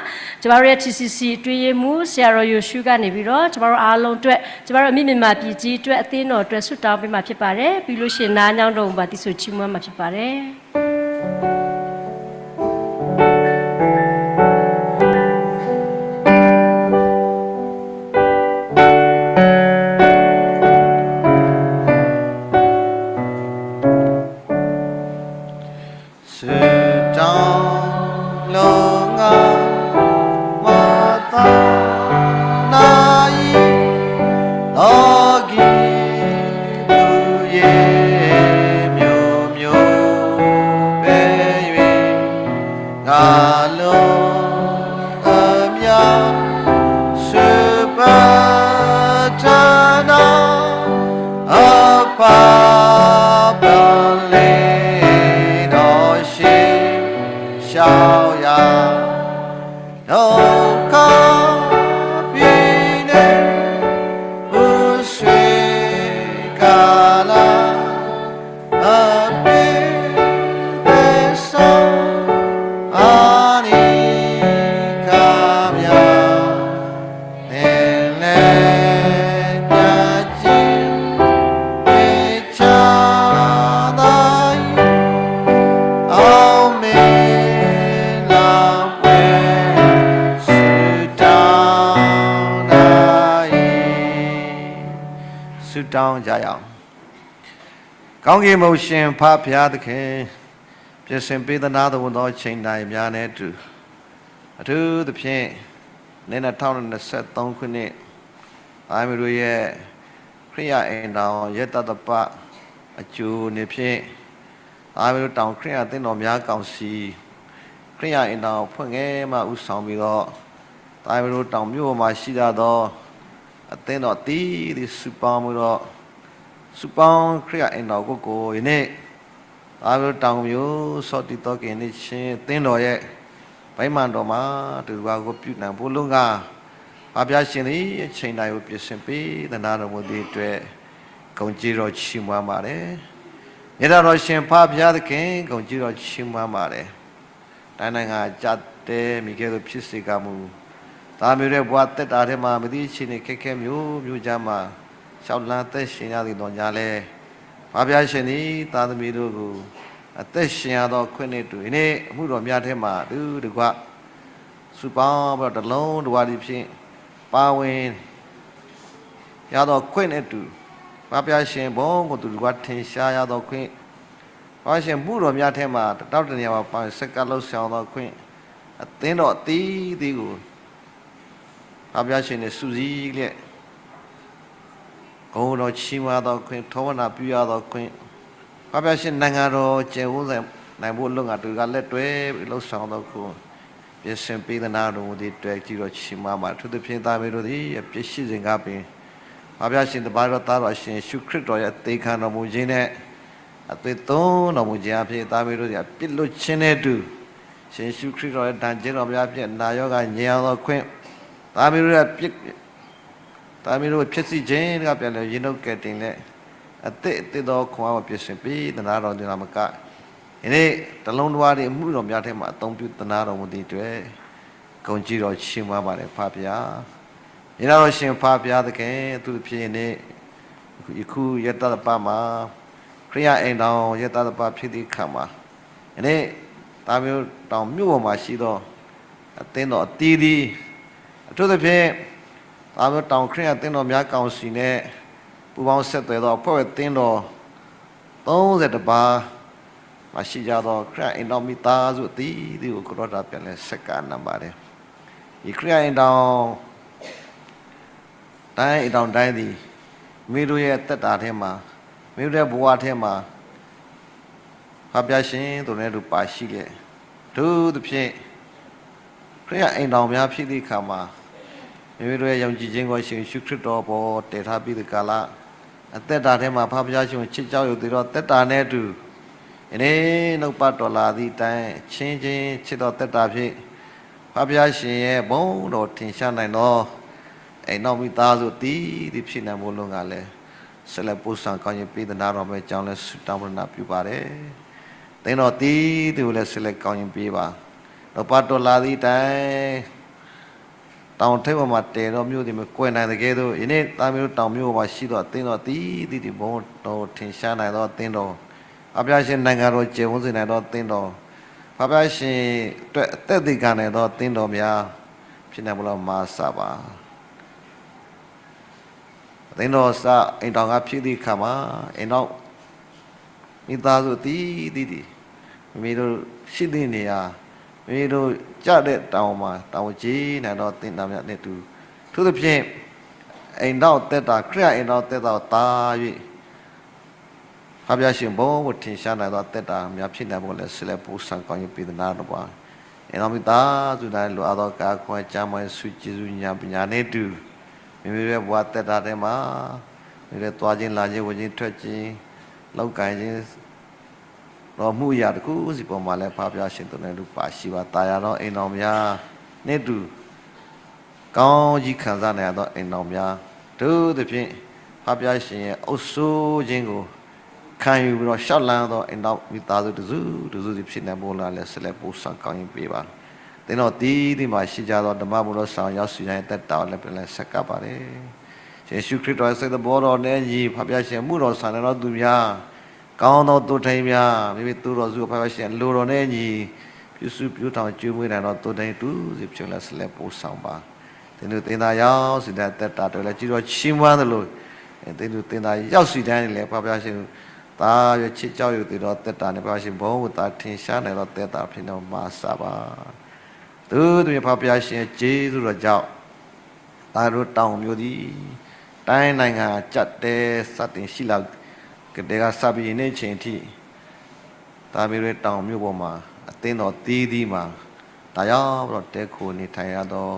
ကျမတို့ရဲ့ TCC တွေ့ရမှုဆရာတော်ယိုရှုကနေပြီးတော့ကျမတို့အားလုံးအတွက်ကျမတို့အမိမြန်မာပြည်ကြီးအတွက်အသင်းတော်အတွက်ဆုတောင်းပေးမှာဖြစ်ပါတယ်။ပြီးလို့ရှိရင်နားညောင်းတော်မှာတည်ဆိုချီးမွမ်းမှာဖြစ်ပါတယ်။တောင်းကြရအောင်ကောင်းကင်ဘုရှင်ဖဖျားသခင်ပြည့်စင်ပေးသနာတော်သောချိန်တိုင်းများနဲ့တူအထူးသဖြင့်2023ခုနှစ်အာမီတို့ရဲ့ခရိယအိမ်တော်ရတတပအကျိုးနေဖြင့်အာမီတို့တောင်ခရိယသင်တော်များကောင်စီခရိယအိမ်တော်ဖွင့်ငယ်မှဥဆောင်ပြီးတော့အာမီတို့တောင်မြို့မှာရှိကြသောအသင်းတော်တီးစုပေါင်းမှုတော့စုပေါင်းခရိယအိမ်တော်ကိုယနေ့အာဘတောင်မျိုးစောတိတော်ကင်းနေချင်းအသင်းတော်ရဲ့ဗိမာန်တော်မှာတူဘာကိုပြုနိုင်ဖို့လုံကဘာပြရှင်သည်အချိန်တိုင်းကိုပြည့်စင်ပေးသနာတော်မူသည့်အတွက်ဂုဏ်ကြီးတော်ချီးမွမ်းပါတယ်။မြတ်တော်ရှင်ဖဖျားသခင်ဂုဏ်ကြီးတော်ချီးမွမ်းပါတယ်။တိုင်းနိုင်ငံကြတဲ့မိခဲ့သောဖြစ်စေကမူသာမျိုးရဲ့ဘဝတက်တာထဲမှာမသိချင်းနေခက်ခဲမျိုးကြမှာရှောက်လန်းသက်ရှင်ရသည်တော်ညာလဲဘာပြရှင်သည်သာသမီတို့ကိုအသက်ရှင်ရသောခွင့်နဲ့တူဒီနေ့အမှုတော်များထဲမှာတူတကွစုပေါင်းပြီးတော့တလုံးတဝါဒီဖြင့်ပါဝင်ရသောခွင့်နဲ့တူဘာပြရှင်ဘုံကိုတူတကွထင်ရှားရသောခွင့်ဘာရှင်မှုတော်များထဲမှာတောက်တနေရာမှာပါစက်ကလောက်ဆောင်သောခွင့်အသင်းတော်အသီးသီးကိုဘာပြရှင်နဲ့စူးစီးလျက်ဂုဏ်တော်ချီးမွမ်းသောခွင့်ထောဝနာပြုရသောခွင့်ဘာပြရှင်နိုင်ငံတော်ကျယ်ဝန်းနိုင်ဖို့လုံငါတို့ကလက်တွဲလှုပ်ဆောင်သောခွင့်ပြည့်စုံပေးသနာတော်မူသည့်တွေ့ကြည့်တော်ချီးမွမ်းပါသူတို့ဖြင့်သားမေတို့သည်ပြည့်ရှိစဉ်ကပင်ဘာပြရှင်တပါးတော်သားတော်ရှင်ရှုခရစ်တော်ရဲ့သေခံတော်မူခြင်းနဲ့အသွေးသွန်းတော်မူခြင်းအဖြစ်သားမေတို့သည်ပြည့်လွတ်ခြင်းနဲ့တူရှင်ရှုခရစ်တော်ရဲ့တန်ခြင်းတော်များဖြင့်နာယောဂညင်သောခွင့်သားမေတို့ရဲ့သားမီးတို့ဖြစ်စီခြင်းကပြန်လဲရင်းနှုတ်ကဲတင်နဲ့အသက်သောခွန်အားပြည့်စုံပြီးသနာတော်တင်လာမကယနေ့တလုံးတစ်ဝါးတွေအမှုတော်များထဲမှာအသုံးပြုသနာတော်မူသည့်အတွက်ဂုဏ်ကြီးတော်ချီးမွမ်းပါတယ်ဖဗျာ။ယနေ့တော်ရှင်ဖဗျာသခင်သူဖြစ်နေယခုယတ္တပမှာခရိယအိမ်တော်ယတ္တပဖြစ်သည့်ခါမှာယနေ့သားမျိုးတောင်မြို့ပေါ်မှာရှိသောအသင်းတော်အတီးသည်အထူးသဖြင့်သားမျိုးတောင်ခရိယအသင်းတော်များကောင်စီနဲ့ပူပေါင်းဆက်သွယ်သောအဖွဲ့အသင်းတော်30ပါးမရှိကြသောခရိယအိမ်တော်မိသားစုအသီးသီးကိုကိုရောတာပြန်လဲဆက်ကနံပါတယ်ဒီခရိယအိမ်တော်တိုင်းအိမ်တော်တိုင်းသည်မိတို့ရဲ့တက်တာထဲမှာမိတို့ရဲ့ဘဝထဲမှာဖပြရှင်တို့နဲ့တို့ပါရှိခဲ့တို့သဖြင့်ခရိယအိမ်တော်များဖြစ်သည့်အခါမှာမိတို့ရဲ့ယုံကြည်ခြင်းကိုရှင်ရှုခရစ်တော်ပေါ်တည်ထားပြီးတဲ့ကာလအသက်တာထဲမှာဖဖရှင်ချစ်ကြောက်ရသေးတော့တက်တာနဲ့တူယနေ့နှုတ်ပတ်တော်လာသည့်တိုင်ချင်းချင်းချစ်တော်တက်တာဖြင့်ဖဖရှင်ရဲ့ဘုန်းတော်ထင်ရှားနိုင်သော အိမ်နောက်မိသားစုတီးဒီဖြစ်နေဖို့လုံကလည်းဆက်လက်ပို့ဆောင်ကောင်းရင်ပြည်သနာတော်ပဲကြောင်းလဲဆုတောင်းပန်ပြုပါတယ်တင်းတော်တီးသူလည်းဆက်လက်ကောင်းရင်ပြေးပါတော့ပတ်တော်လာသည့်တိုင်တောင်ထိပ်ပေါ်မှာတဲတော်မျိုးဒီမှာကွယ်နိုင်တဲ့ကဲတော့ယနေ့တာမျိုးတောင်မျိုးမှာရှိတော့တင်းတော်တီးဒီဘုံတော်ထင်ရှားနိုင်တော့တင်းတော်အပြားရှင်နိုင်ငံတော်ကျေဝန်းစင်နိုင်တော့တင်းတော်ဖဖရှင်အတွက်အသက်သေခံနိုင်တော့တင်းတော်များဖြစ်နေမလို့မာစာပါတင်းတော်စအိမ်တော်ကဖြစ်သည့်ခါမှာအိမ်တော်မိသားစုတီးမိတို့ရှိတဲ့နေရာမိတို့ကြတဲ့တောင်မှာတောင်ကြီးနိုင်တော့တင်းတော်များနဲ့တူထို့သဖြင့်အိမ်တော်တက်တာခရအိမ်တော်တက်တာတာ၍ဖဖရှင်ဘုံဝထင်ရှားနိုင်တော့တက်တာများဖြစ်နေဖို့လဲဆက်လက်ပို့ဆောင်ကောင်းရင်ပြည်နာတော့ပါအိမ်တော်မိသားစုတိုင်းလိုအပ်သောကာခွင့်ကြမ်းမွေးဆုကျေးဇူးညာပညာနဲ့တူမိမိရဲ့ဘဝတက်တာတဲ့မှာမိရဲ့သွားခြင်းလာခြင်းဝင်ခြင်းထွက်ခြင်းလောက်ကိုင်းခြင်းတော့မှုရတခုစီပေါ်မှာလဲဖဖရှင်တို့နဲ့လူပါရှိပါတာယာတော့အိမ်တော်များနဲ့တူကောင်းကြီးခံစားနိုင်တော့အိမ်တော်များတို့သဖြင့်ဖဖရှင်ရဲ့အုပ်စိုးခြင်းကိုခံယူပြီးတော့ရှောက်လန်းတော့အိမ်တော်မိသားစုတစုစီဖြစ်နေဖို့လားလဲဆက်လက်ပို့ဆောင်ကောင်းရင်ပေးပါတင်းတော်ဒီမှာရှိကြတော့ဓမ္မဘုရားဆောင်ရောက်စီတိုင်းတက်တော်လည်းပြန်လဲဆက်ကပ်ပါတယ်ယေရှုခရစ်တော်ရဲ့ဘောတော်နဲ့ညီဖဖရှင်မှုတော်ဆန်တော်သူများကောင်းသောသူထိုင်များမိမိသူတော်စုဖဖရှင်လူတော်နဲ့ညီပြုစုပြုထောင်ကျွေးမွေးနိုင်တော့သူတိုင်တူစီဖြစ်လဲဆက်လက်ပို့ဆောင်ပါတင်းတို့တင်သာရောက်စီတိုင်းတက်တာတော်လည်းကြည်တော်ချီးမွမ်းတယ်လို့တင်းတို့တင်သာရောက်စီတိုင်းလည်းဖဖရှင်တာရချစ်ကြောက်ရတဲ့တော့တက်တာနဲ့ဖဖရှင်ဘုံကိုတာထင်ရှားနိုင်တော့တက်တာဖြစ်တော့မာစာပါသူတို့ဖဖရှင်ကျေးဇူးတော်ကြောင့်တာတို့တောင်မျိုးသည်တိုင်းနိုင်ငံကြက်တဲစတင်ရှိလာကတဲ့ကစပြီးနေချိန်ထိတာမျိုးတောင်မျိုးပေါ်မှာအသင်းတော်တီးမှာဒါရောက်တော့တဲခိုနေထိုင်ရတော့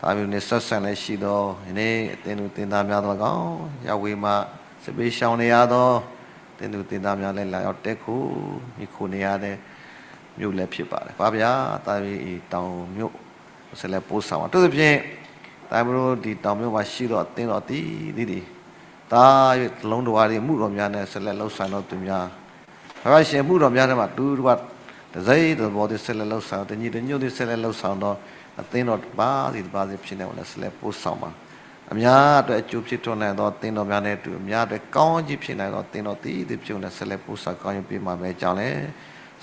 တာမျိုးနဲ့ဆက်ဆံလည်းရှိတော့ဒီနေ့အသင်းတို့တင်သားများတော့ကောင်းရောက်ဝေးမှာစပေးရှောင်းနေရတော့တင်သူတင်သားများလည်းလာရောက်တဲခိုမိခိုနေရတဲ့မြို့လည်းဖြစ်ပါတယ်။ဘာဗျာတာပြီးတောင်မြို့ဆက်လက်ပို့ဆောင်ပါတို့ဖြင့်တာမျိုးဒီတောင်မြို့မှာရှိတော့တင်းတော်တီးတာ၍လုံးတော်ရီမှုတော်များနဲ့ဆက်လက်လှုပ်ဆောင်တော့သူများဘာရှင်မှုတော်များထဲမှာတူတူကတစိမ့်တော်ဘောဒီဆက်လက်လှုပ်ဆောင်တညီတညွတ်ဒီဆက်လက်လှုပ်ဆောင်တော့အသင်းတော်ဘာစီဖြစ်နေလဲဆက်လက်ပို့ဆောင်ပါအများအတွက်အကျိုးဖြစ်ထွန်းနိုင်တော့တင်းတော်များနဲ့တူအများအတွက်ကောင်းကြီးဖြစ်နိုင်တော့တင်းတော်တီးပြုံးနဲ့ဆက်လက်ပို့ဆောင်ကောင်းရင်ပြမှာပဲကြောင်းလဲ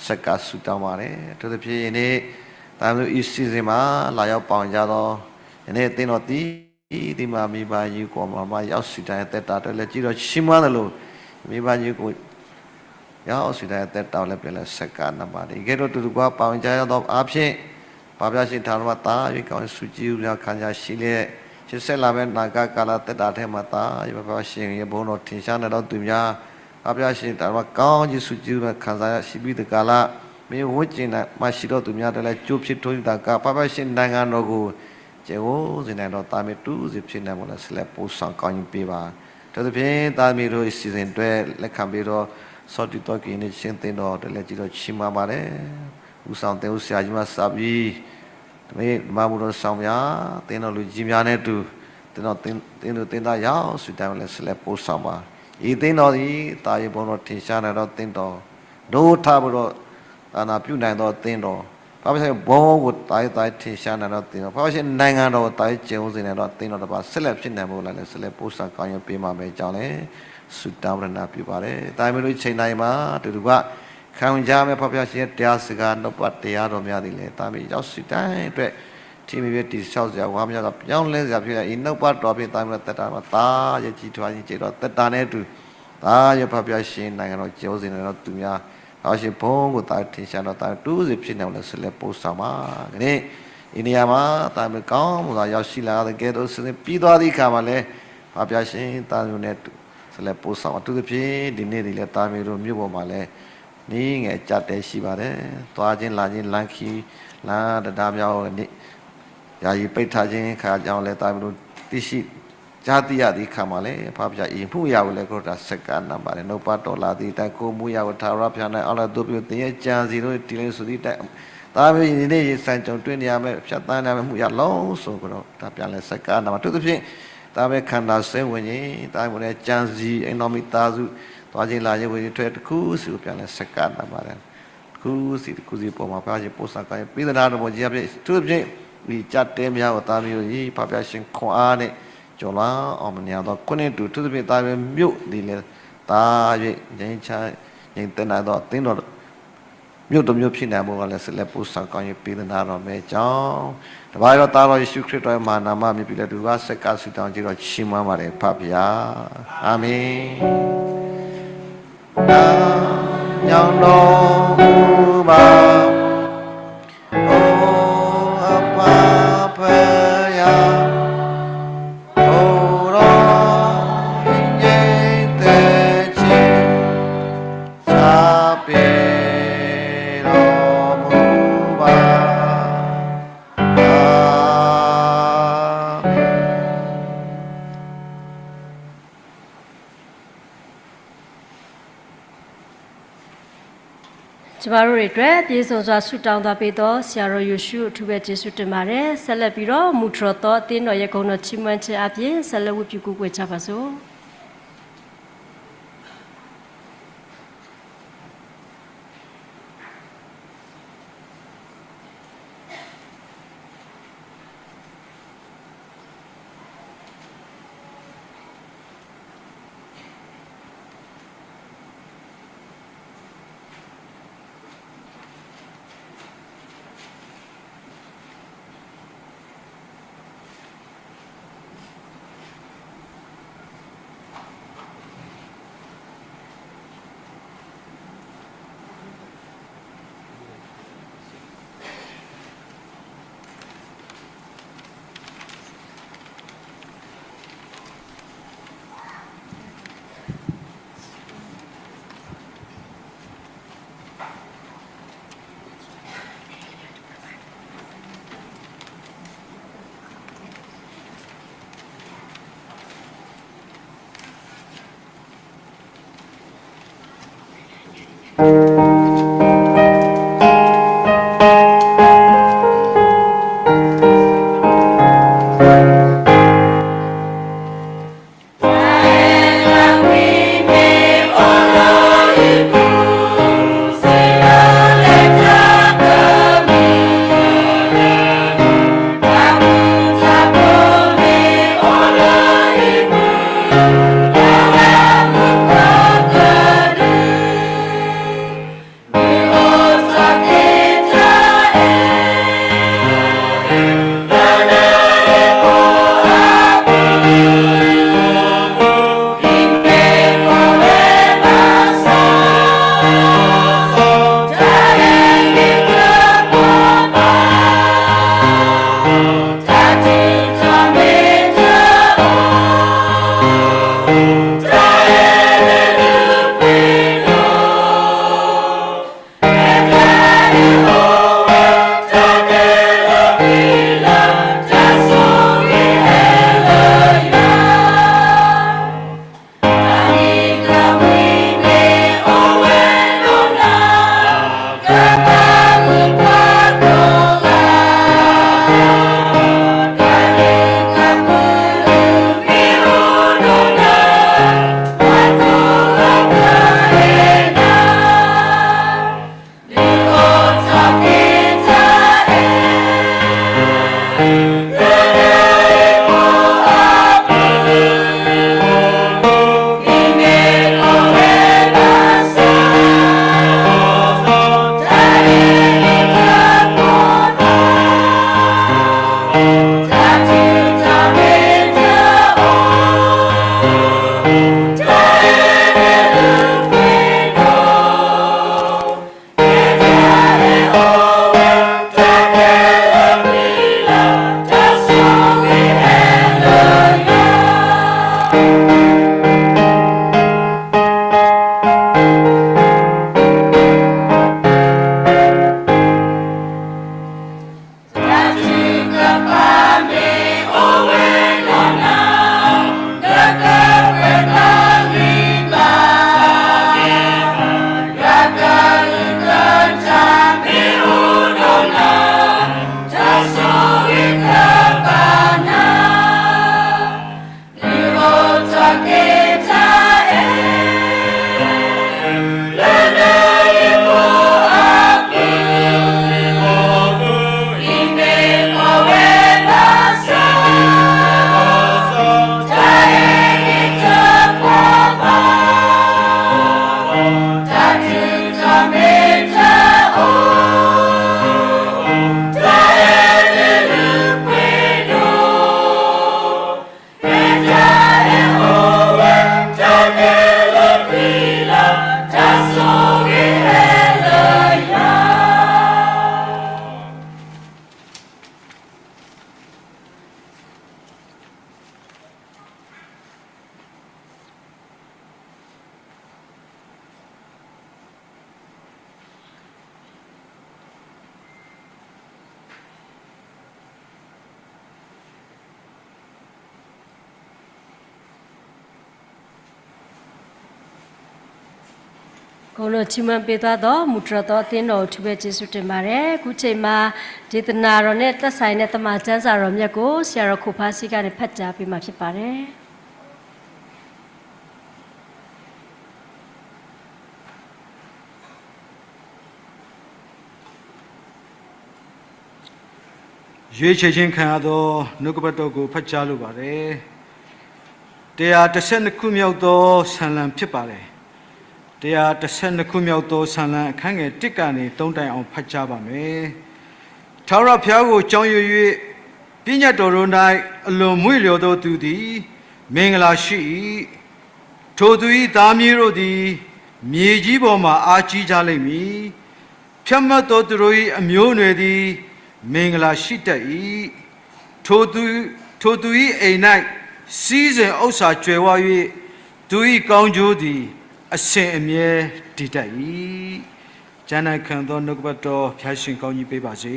ဆက်ကဆူတောင်းပါတယ်သူတို့ဖြစ်ရင်ဒီတာမျိုးဤစီစဉ်မှာလာရောက်ပေါင်ကြတော့ယနေ့တင်းတော်ဒီမှာမိဘကြီးကိုမှရောက်စီတိုင်းတက်တာတော့လည်းကြည့်တော့ရှင်းမတယ်လို့မိဘကြီးကိုရောက်စီတိုင်းတက်တာလည်းပြန်လဲဆက်ကနပါဒီကဲတော့တူတူကပေါင်ကြရတော့အားဖြင့်ဘာပြရှင်ထာဝရတာရွေးကောင်းစုကြည်များခံကြရှိလေရှစ်ဆက်လာမဲ့နာဂကာလတက်တာထဲမှာတာဘာပြရှင်ရဲ့ဘုန်းတော်ထင်ရှားနေတော့သူများဘာပြရှင်ထာဝရကောင်းကြီးစုကြည်များခံစားရရှိပြီးတကာလမင်းဝှကျင်တဲ့မရှိတော့သူများတလည်းကြိုးဖြစ်ထွန်းတာကဘာပြရှင်နိုင်ငံတော်ကိုကျေဝစင်တော်တာမီတူစီဖြစ်နေမလားဆက်လက်ပို့ဆောင်ကောင်းရင်ပေးပါဒါသဖြင့်တာမီတို့စီစဉ်တွေလက်ခံပြီးတော့စောတိတော်ကင်းနေရှင်းတင်တော်တယ်လည်းကြည့်တော့ချီးမွမ်းပါတယ်ဦးဆောင်တဲ့ဦးဆရာကြီးမစပြီးတမေမမှုတော်ဆောင်များတင်းတော်လူကြီးများနဲ့တူတင်းတော်တင်းသားရောက်ဆွတိုင်းလည်းဆက်လက်ပို့ဆောင်ပါဤတင်းတော်ဒီတာရီဘုံတော်ထင်ရှားနေတော့တင်းတော်ဒိုးထားပြီးတော့အာနာပြုနိုင်တော့တင်းတော်ဘာဖြစ်လဲဘောကိုတိုင်းထင်ရှားနေတော့တင်းတော့ဘာဖြစ်နိုင်ငံတော်တိုင်းကျုံစင်နေတော့တင်းတော်တပါဆက်လက်ဖြစ်နေမို့လားလဲဆက်လက်ပို့ဆောင်ကောင်းရင်ပေးမှာပဲကြောင်းလဲဆုတောင်းရနာပြုပါတယ်တိုင်းမျိုးတို့ချိန်တိုင်းမှာတူတူကခံကြမဲ့ဖဖရှင်တရားစကားနှုတ်ပတ်တရားတော်များသည်လေတာမီရောက်စီတိုင်းအတွက်ทีมีติเศร้าเสียว่ามันจะย้อนเล่นเสียพี่อินนกปัดตัวพี่ตายมันแต่ตาตาจะจีทวาจิเจดแต่ตาเนี่ยดูตาจะพาพี่ชินนั่งเราเจ้าสินเราตุ่มยาเอาสิพงกูตายทิ้งฉันเราตายดูสิพี่เนี่ยเราเสียปุ๊สามาเนี่ยอินยามาตายมันก้าวมันยาวสิลาแต่แกตัวสิปีตัวดีข้ามาเลยพาพี่ชินตายอยู่เนี่ยเสียปุ๊สามาดูสิพี่ดินเนี่ยดิเลยตายมีรู้มีบ่มาเลยนี่ไงจัดเดชิบาเลยตัวจินลาจินลังคีลาแต่ดามยาวนี่ยายีไปท่าจินขาจาวเลยตายมีรู้ที่สิชาติยาดีข้ามาเลยพาพี่อินผู้ยาวเลยก็รัศกาลนั่นบาเลยนปาโตลาดีแต่กูมูยาวทาราพี่นั่นเอาละตัวพี่ตีจานสิโร่ตีเลยสุดที่แต่ต ဒါပဲဒီနေ့စံကြုံတွေ့နေရမယ်ဖြတ်သန်းရမယ်မှုရလုံးဆိုတော့ဒါပြန်လဲစက္ကနာမှာသူသဖြင့်ဒါပဲခန္ဓာစဲဝင်ရင်ဒါမှမဟုတ်ကြံစီအိမ်တော်မိသားစုသွားခြင်းလာခြင်းဝင်ထွက်တစ်ခုစီကိုပြန်လဲစက္ကနာပါတယ်တစ်ခုစီပေါ်မှာဖားခြင်းပို့စာကိုင်းပြည်နာတော်ကြီးအဖြစ်သူသဖြင့်ဒီကြက်တဲများကိုသားမျိုးကြီးဖားပြရှင်ခွန်အားနဲ့ကျော်လာအောင်မညာတော့ခုနှစ်တူသူသဖြင့်ဒါပဲမြို့ဒီလေဒါ၍ငိမ့်ချငိမ့်တဲ့နာတော့တင်းတော်မြို့တော်မြို့ဖြစ်နေဖို့ကလည်းဆက်လက်ပို့ဆောင်ကောင်းရေးပြည်နာတော်မဲကြောင်းတပါးတော့သားတော်ယေရှုခရစ်တော်ရဲ့မာနာမမြည်ပြီးတဲ့သူကစက္ကဆုတောင်းကြတော့ချီးမွမ်းပါတယ်ဖဗျာအာမင်ညောင်းတော်ပါအိုအပါဖယာအိုရောငိမ့်တဲ့ချီစာပေကျမတို့တွေအတွက်ပြေဆုံးစွာဆုတောင်းသွားပေးသောဆရာတော်ယေရှုအထူးပဲကျေးဇူးတင်ပါတယ်ဆက်လက်ပြီးတော့မူထရတော်အသင်းတော်ရဲ့ဂုဏ်တော်ချီးမွမ်းခြင်းအပြင်ဆက်လက်ဝတ်ပြုကိုးကွယ်ကြပါစို့ ကိုလိုချီးမွမ်းပေးသွားသောမူတရသောအသင်းတော်ထူးပဲကျေးဇူးတင်ပါတယ်ခုချိန်မှာဒေသနာတော်နဲ့သက်ဆိုင်တဲ့တမန်ကျမ်းစာတော်မြတ်ကိုဆရာတော်ခုဖားစီကနေဖတ်ကြားပေးမှာဖြစ်ပါတယ်ရွေးချယ်ခြင်းခံရသောနှုတ်ကပတ်တော်ကိုဖတ်ကြားလိုပါတယ်112ခုမြောက်သောဆံလံဖြစ်ပါတယ်112ခုမြောက်သောဆံလံအခန်းငယ်1ကနေ3တိုင်အောင်ဖတ်ကြားပါမယ်ထာဝရဘုရားကိုကြောင်းရွ၍ပညတ်တော်တို့၌အလွန်မွေ့လျော်သောသူသည်မင်္ဂလာရှိ၏ထိုသူ၏သားမြေးတို့သည်မြေကြီးပေါ်မှအားကြီးကြလိမ့်မည်ဖြတ်မှတ်သောသူတို့၏အမျိုးအနွယ်သည်မင်္ဂလာရှိတတ်၏ထိုသူ၏အိမ်၌စီးစဉ်ဥစ္စာကြွယ်ဝ၍သူ၏ကောင်းကျိုးသည်အစဉ်အမြဲတည်တတ်၏ကျမ်း၌ခံသောနှုတ်ကပတ်တော်ဖျားရှင်ကောင်းကြီးပေးပါစေ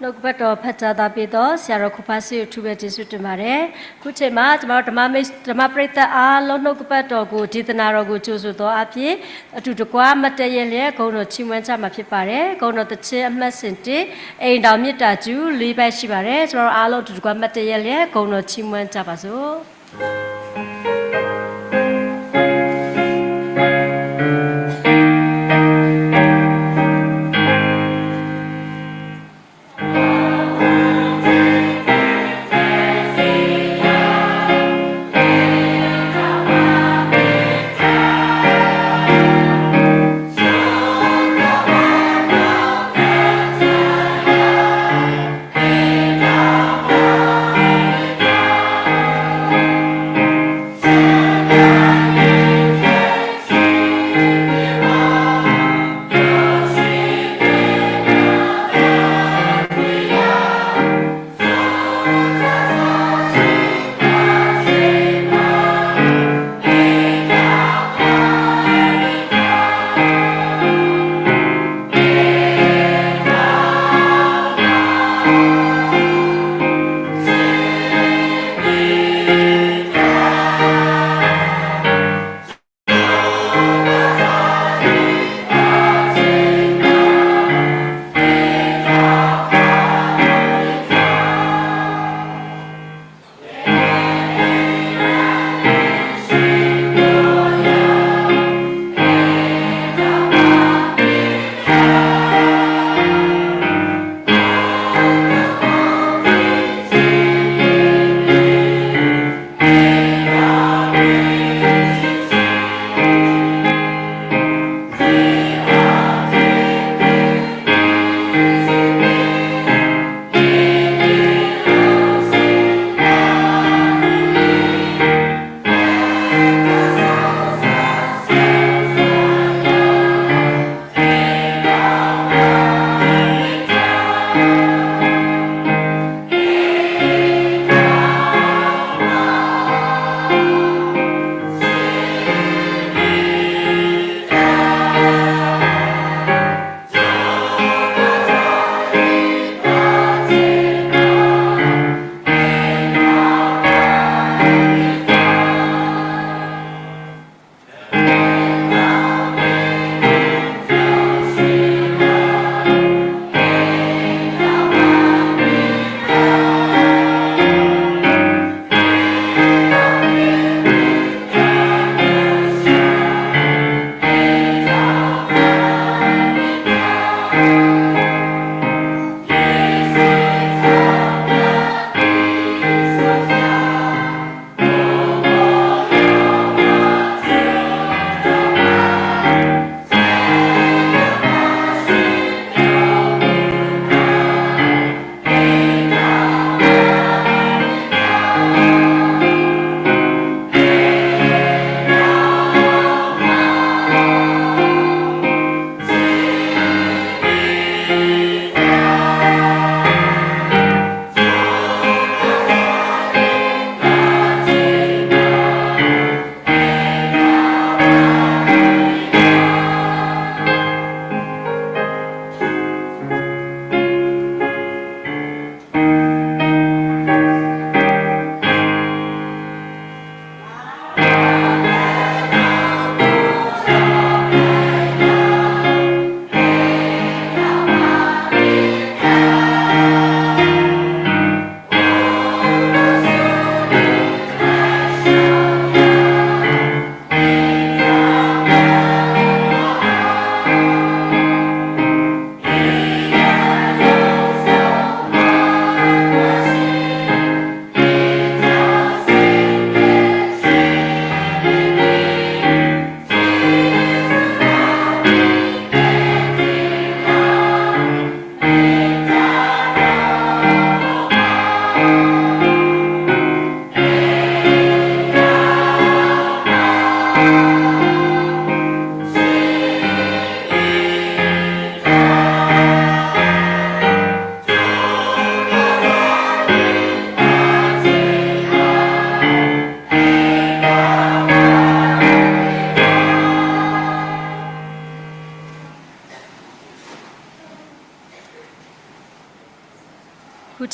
နှုတ်ကပတ်တော်ဖတ်ကြားသားပေးသောဆရာတော်ခုဖားစီကိုထူးပဲကျေးဇူးတင်ပါတယ်ခုချိန်မှာကျွန်တော်ဓမ္မပရိသတ်အားလုံးနှုတ်ကပတ်တော်ကိုဒေသနာတော်ကိုကြိုဆိုသောအဖြစ်အတူတကွမတ်တရရဲ့လျက်ဂုဏ်တော်ချီးမွမ်းကြမှာဖြစ်ပါတယ်ဂုဏ်တော်တခြင်းအမှတ်စဉ်1အိမ်တော်မြတ်တာကျူ၄ပိုက်ရှိပါတယ်ကျွန်တော်အားလုံးအတူတကွမတ်တရရဲ့လျက်ဂုဏ်တော်ချီးမွမ်းကြပါစို့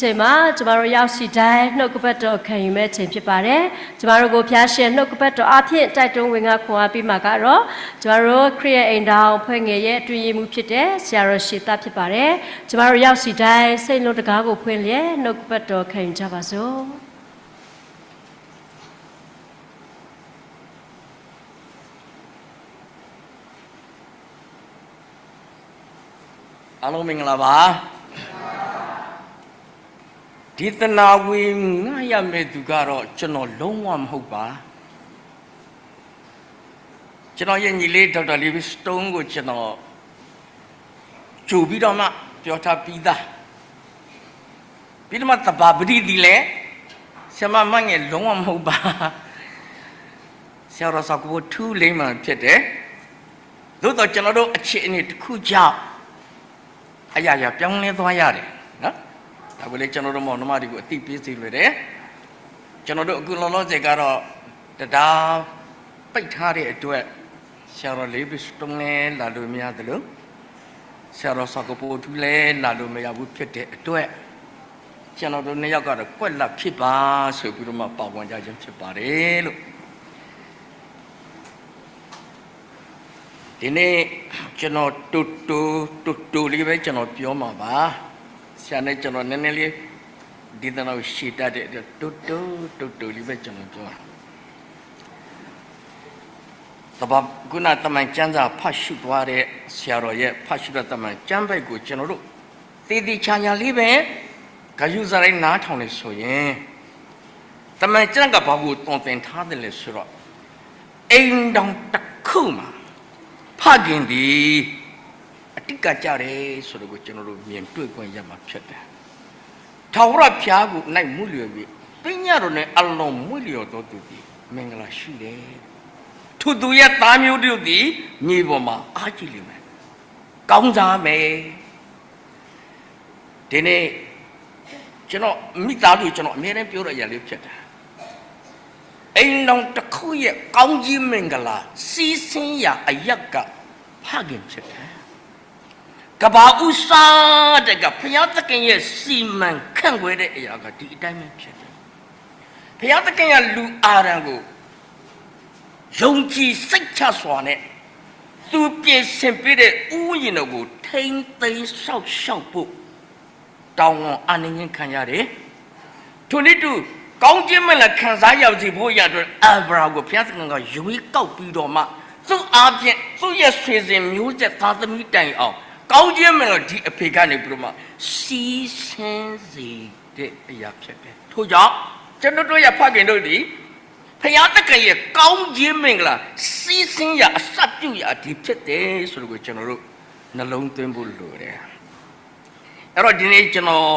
ချိန်မှာကျမတို့ရောက်ရှိတိုင်းနှုတ်ကပတ်တော်ခံယူမဲ့ချိန်ဖြစ်ပါတယ်ကျမတို့ကိုဖျားရှင်နှုတ်ကပတ်တော်အဖြစ်တိုက်တွန်းဝင်ငါခွန်အားပေးမှာကတော့ကျမတို့ခရစ်ယာန်အိမ်တော်ဖွဲ့ငယ်ရဲ့အတွင်ရမှုဖြစ်တဲ့ဆရာတော်ရှေတာဖြစ်ပါတယ်ကျမတို့ရောက်ရှိတိုင်းစိတ်လုံးတကားကိုဖွင့်လျက်နှုတ်ကပတ်တော်ခံယူကြပါစို့အားလုံးမင်္ဂလာပါဒီတနာဝေငှရမဲ့သူကတော့ကျွန်တော်လုံးဝမဟုတ်ပါကျွန်တော်ရဲ့ညီလေးဒေါက်တာလီဗီစတုန်းကိုကျွန်တော်ကြိုပြီးတော့မှပြောထားပြီးသားပြီးတော့မှတဘာပတိဒီလေဆရာမငယ်လုံးဝမဟုတ်ပါဆရာတော်စကူထူးလိမ့်မှဖြစ်တယ်သို့တော့ကျွန်တော်တို့အခြေအနေတစ်ခုကြောင့်အရာရာပြောင်းလဲသွားရတယ်နော်ဒါကိုလေကျွန်တော်တို့မောင်နှမတွေကိုအသိပေးစီလွယ်တယ်ကျွန်တော်တို့အခုလောလောဆယ်ကတော့တရားပိတ်ထားတဲ့အတွက်ဆရာတော်လေးဘစ်တုံးလဲလာလို့မရတယ်လို့ဆရာတော်စကပိုထူးလဲလာလို့မရဘူးဖြစ်တဲ့အတွက်ကျွန်တော်တို့နှစ်ယောက်ကတော့ကွက်လက်ဖြစ်ပါဆိုပြီးတော့မှပါဝင်ကြခြင်းဖြစ်ပါတယ်လို့ဒီနေ့ကျွန်တော်တူလေးပဲကျွန်တော်ပြောမှာပါဆရာနဲ့ကျွန်တော်နည်းနည်းလေးဒီတနောက်ရှည်တတ်တဲ့တူလေးပဲကျွန်တော်ပြောတပတ်ခုနတမန်ကျမ်းစာဖတ်ရှုသွားတဲ့ဆရာတော်ရဲ့ဖတ်ရှုတဲ့တမန်ကျမ်းပိုက်ကိုကျွန်တော်တို့သေသေးချာချာလေးပဲဂယုစရိုင်းနားထောင်နေဆိုရင်တမန်ကျမ်းကဘာကိုတုံသင်ထားတယ်လဲဆိုတော့အိမ်တောင်တစ်ခုမှာဖခင်ဒီအတိတ်ကကြတယ်ဆိုတော့ကျွန်တော်တို့မြင်တွေ့ခွင့်ရမှာဖြစ်တယ်။ထာဝရဘုရားကိုနိုင်မှုလျော်ပြီးပညာတော်နဲ့အလုံးမှုလျော်တော်သူဒီမင်္ဂလာရှိတယ်။ထိုသူရဲ့သားမျိုးတို့ဒီမြေပေါ်မှာအားကြီးလိမ့်မယ်။ကောင်းစားမယ်။ဒီနေ့ကျွန်တော်မိသားစုကျွန်တော်အများနဲ့ပြောရရလေးဖြစ်တယ်။အိမ်တော်တစ်ခုရဲ့ကောင်းကြီးမင်္ဂလာစီးဆင်းရာအရက်ကဖခင်ဖြစ်တယ်ကဘာဥစားတဲ့ကဘုရားသခင်ရဲ့စီမံခန့်ခွဲတဲ့အရာကဒီအတိုင်းပဲဖြစ်တယ်ဘုရားသခင်ရဲ့လူအာရန်ကိုယုံကြည်စိတ်ချစွာနဲ့သူပြင်ဆင်ပေးတဲ့ဥယျာဉ်တော်ကိုထိမ့်သိမ်းဆောက်ရှောက်ဖို့တောင်းဝန်အနှင်းခံရတယ်ထို့နည်းတူကောင်းခြင်းမလားခံစားရစီဖို့ရတဲ့အာဗြဟံကိုဘုရားသခင်ကရွေးကောက်ပြီးတော့မှသူ့အားဖြင့်သူ့ရဲ့ဆွေစဉ်မျိုးဆက်သားသမီးတိုင်အောင်ကောင်းခြင်းမလားဒီအဖေကနေပြီးတော့မှစီးဆင်းစေတဲ့အရာဖြစ်တယ်ထို့ကြောင့်ကျွန်တော်တို့ရဲ့ဖခင်တို့ဒီဘုရားသခင်ရဲ့ကောင်းခြင်းမင်္ဂလာစီးဆင်းရာအစပြုရာဒီဖြစ်တယ်ဆိုလို့ကျွန်တော်တို့နှလုံးသွင်းဖို့လိုတယ်အဲ့တော့ဒီနေ့ကျွန်တော်